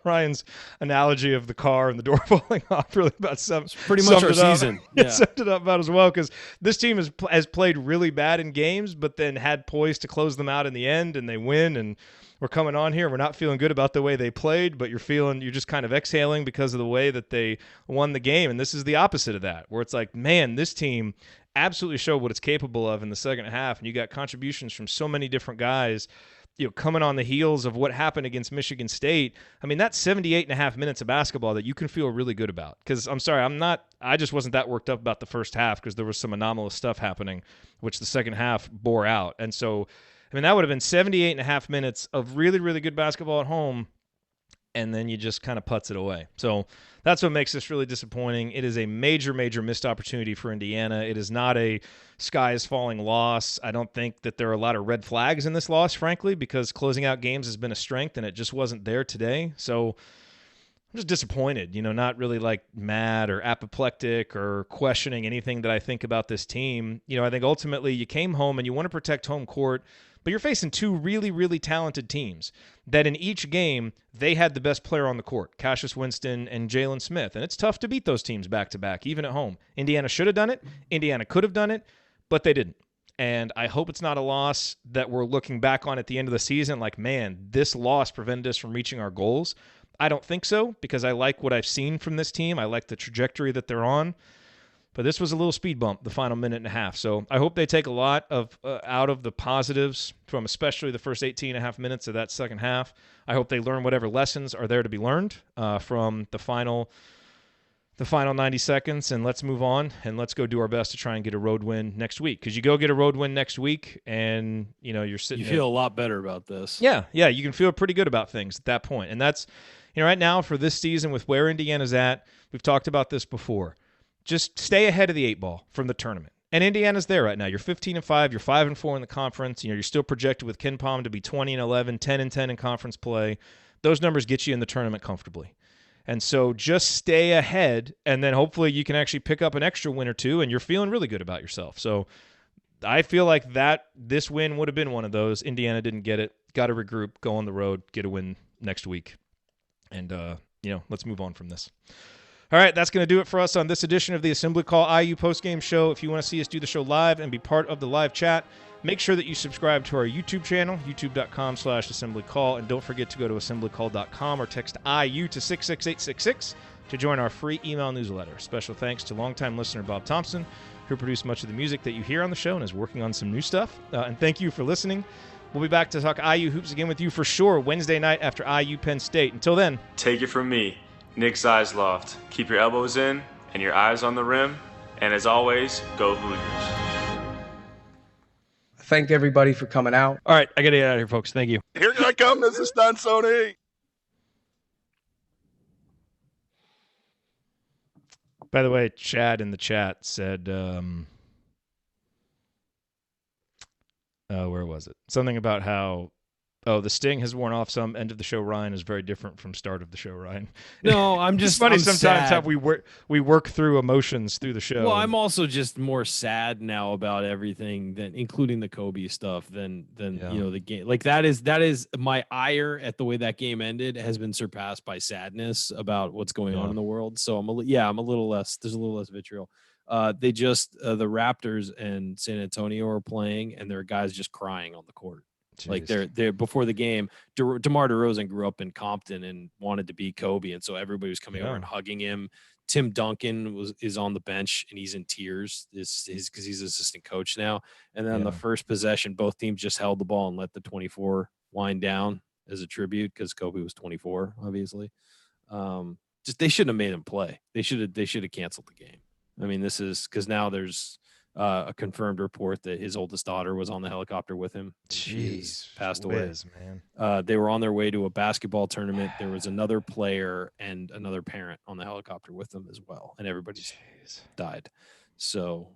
Ryan's analogy of the car and the door falling off really about pretty much our season. It summed it up about as well because this team has played really bad in games, but then had poise to close them out in the end, and they win. And we're coming on here. We're not feeling good about the way they played, but you're just kind of exhaling because of the way that they won the game. And this is the opposite of that, where it's like, man, this team absolutely showed what it's capable of in the second half, and you got contributions from so many different guys. Coming on the heels of what happened against Michigan State. I mean, that's 78.5 minutes of basketball that you can feel really good about. Because I'm sorry, I just wasn't that worked up about the first half because there was some anomalous stuff happening, which the second half bore out. And so, I mean, that would have been 78.5 minutes of really, really good basketball at home, and then you just kind of putts it away. So that's what makes this really disappointing. It is a major, major missed opportunity for Indiana. It is not a sky is falling loss. I don't think that there are a lot of red flags in this loss, frankly, because closing out games has been a strength, and it just wasn't there today. So I'm just disappointed, not really like mad or apoplectic or questioning anything that I think about this team. I think ultimately you came home and you want to protect home court, but you're facing 2 really, really talented teams that in each game, they had the best player on the court, Cassius Winston and Jalen Smith. And it's tough to beat those teams back-to-back, even at home. Indiana should have done it. Indiana could have done it, but they didn't. And I hope it's not a loss that we're looking back on at the end of the season like, man, this loss prevented us from reaching our goals. I don't think so because I like what I've seen from this team. I like the trajectory that they're on. But this was a little speed bump, the final minute and a half. So I hope they take a lot of out of the positives from especially the first 18.5 minutes of that second half. I hope they learn whatever lessons are there to be learned from the final 90 seconds, and let's move on, and let's go do our best to try and get a road win next week. Because you go get a road win next week, and you're sitting. You feel a lot better about this. Yeah, you can feel pretty good about things at that point. And that's right now for this season with where Indiana's at. We've talked about this before. Just stay ahead of the 8 ball from the tournament. And Indiana's there right now. You're 15-5. You're 5-4 in the conference. You're still projected with Ken Palm to be 20-11, 10-10 in conference play. Those numbers get you in the tournament comfortably. And so just stay ahead, and then hopefully you can actually pick up an extra win or 2, and you're feeling really good about yourself. So I feel like this win would have been one of those. Indiana didn't get it. Got to regroup, go on the road, get a win next week. And, let's move on from this. All right, that's going to do it for us on this edition of the Assembly Call IU postgame show. If you want to see us do the show live and be part of the live chat, make sure that you subscribe to our YouTube channel, youtube.com/assemblycall, and don't forget to go to assemblycall.com or text IU to 66866 to join our free email newsletter. Special thanks to longtime listener Bob Thompson, who produced much of the music that you hear on the show and is working on some new stuff. And thank you for listening. We'll be back to talk IU hoops again with you for sure Wednesday night after IU Penn State. Until then, take it from me, Nick Zeisloft. Keep your elbows in and your eyes on the rim. And as always, go Hoosiers. I thank everybody for coming out. All right, I got to get out of here, folks. Thank you. Here I come. This is Stan Sony. By the way, Chad in the chat said, where was it? Something about how, the sting has worn off some. End of the show, Ryan, is very different from start of the show, Ryan. No, I'm just it's funny I'm sometimes sad. how we work through emotions through the show. Well, I'm also just more sad now about everything, than including the Kobe stuff, than the game. Like that is my ire at the way that game ended has been surpassed by sadness about what's going on in the world. So I'm a little less. There's a little less vitriol. They just the Raptors and San Antonio are playing, and there are guys just crying on the court. Jeez. Like they're before the game. DeMar DeRozan grew up in Compton and wanted to be Kobe, and so everybody was coming over and hugging him. Tim Duncan is on the bench and he's in tears. Because he's assistant coach now. And then the first possession, both teams just held the ball and let the 24 wind down as a tribute because Kobe was 24, obviously. Just they shouldn't have made him play. They should have canceled the game. I mean, this is because now there's a confirmed report that his oldest daughter was on the helicopter with him. Jeez, passed away. Man. They were on their way to a basketball tournament. There was another player and another parent on the helicopter with them as well, and everybody died. So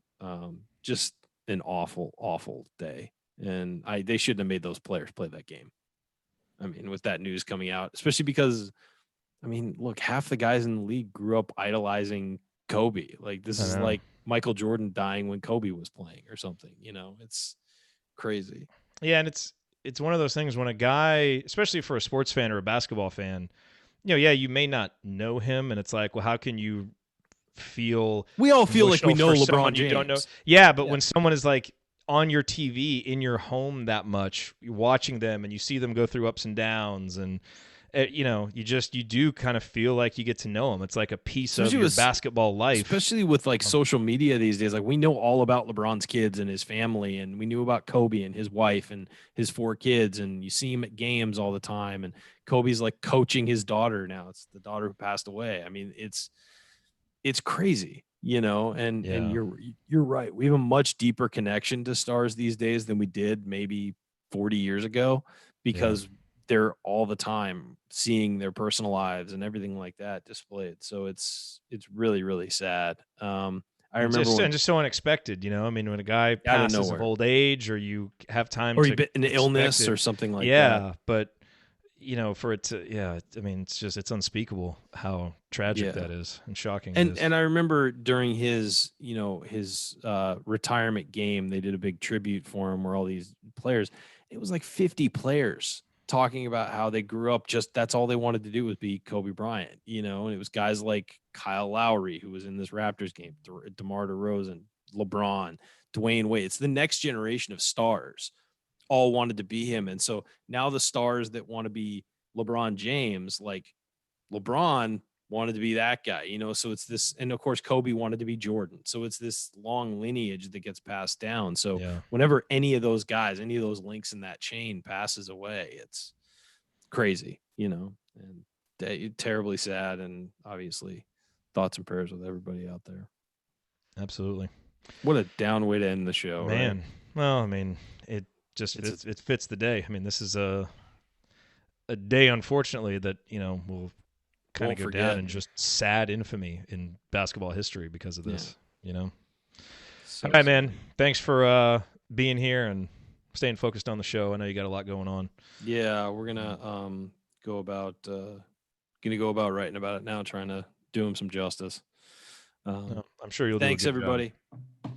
just an awful, awful day. And they shouldn't have made those players play that game. I mean, with that news coming out, especially because, I mean, look, half the guys in the league grew up idolizing Kobe. Like this is like Michael Jordan dying when Kobe was playing or something, it's crazy. Yeah. And it's one of those things when a guy, especially for a sports fan or a basketball fan, you may not know him. And it's like, well, how can you feel? We all feel like we know LeBron James. You don't know. Yeah. But when someone is like on your TV in your home that much, you're watching them and you see them go through ups and downs and, you do kind of feel like you get to know them. It's like a piece of your basketball life. Especially with like social media these days. Like we know all about LeBron's kids and his family, and we knew about Kobe and his wife and his 4 kids, and you see him at games all the time. And Kobe's like coaching his daughter now. It's the daughter who passed away. I mean, it's crazy, and you're right. We have a much deeper connection to stars these days than we did maybe 40 years ago because they're all the time seeing their personal lives and everything like that displayed. So it's really, really sad. I remember just so unexpected, I mean, when a guy passes of old age or you have time or to an illness or something like that. Yeah. But for it to, I mean, it's unspeakable how tragic that is and shocking. And I remember during his retirement game, they did a big tribute for him where all these players, it was like 50 players talking about how they grew up that's all they wanted to do was be Kobe Bryant, and it was guys like Kyle Lowry, who was in this Raptors game, DeMar DeRozan, LeBron, Dwayne Wade. It's the next generation of stars all wanted to be him. And so now the stars that want to be LeBron James, like LeBron wanted to be that guy, so it's this, and of course Kobe wanted to be Jordan. So it's this long lineage that gets passed down. So whenever any of those guys, any of those links in that chain passes away, it's crazy, and terribly sad. And obviously thoughts and prayers with everybody out there. Absolutely. What a down way to end the show, man. Right? Well, I mean, it fits the day. I mean, this is a day, unfortunately, that, will kind of go down in just sad infamy in basketball history because of this, So all right, man. Thanks for being here and staying focused on the show. I know you got a lot going on. Yeah, we're gonna go about writing about it now, trying to do him some justice. I'm sure you'll. Thanks, do a good everybody. job. All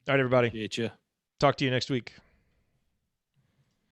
right, everybody. Appreciate you. Talk to you next week.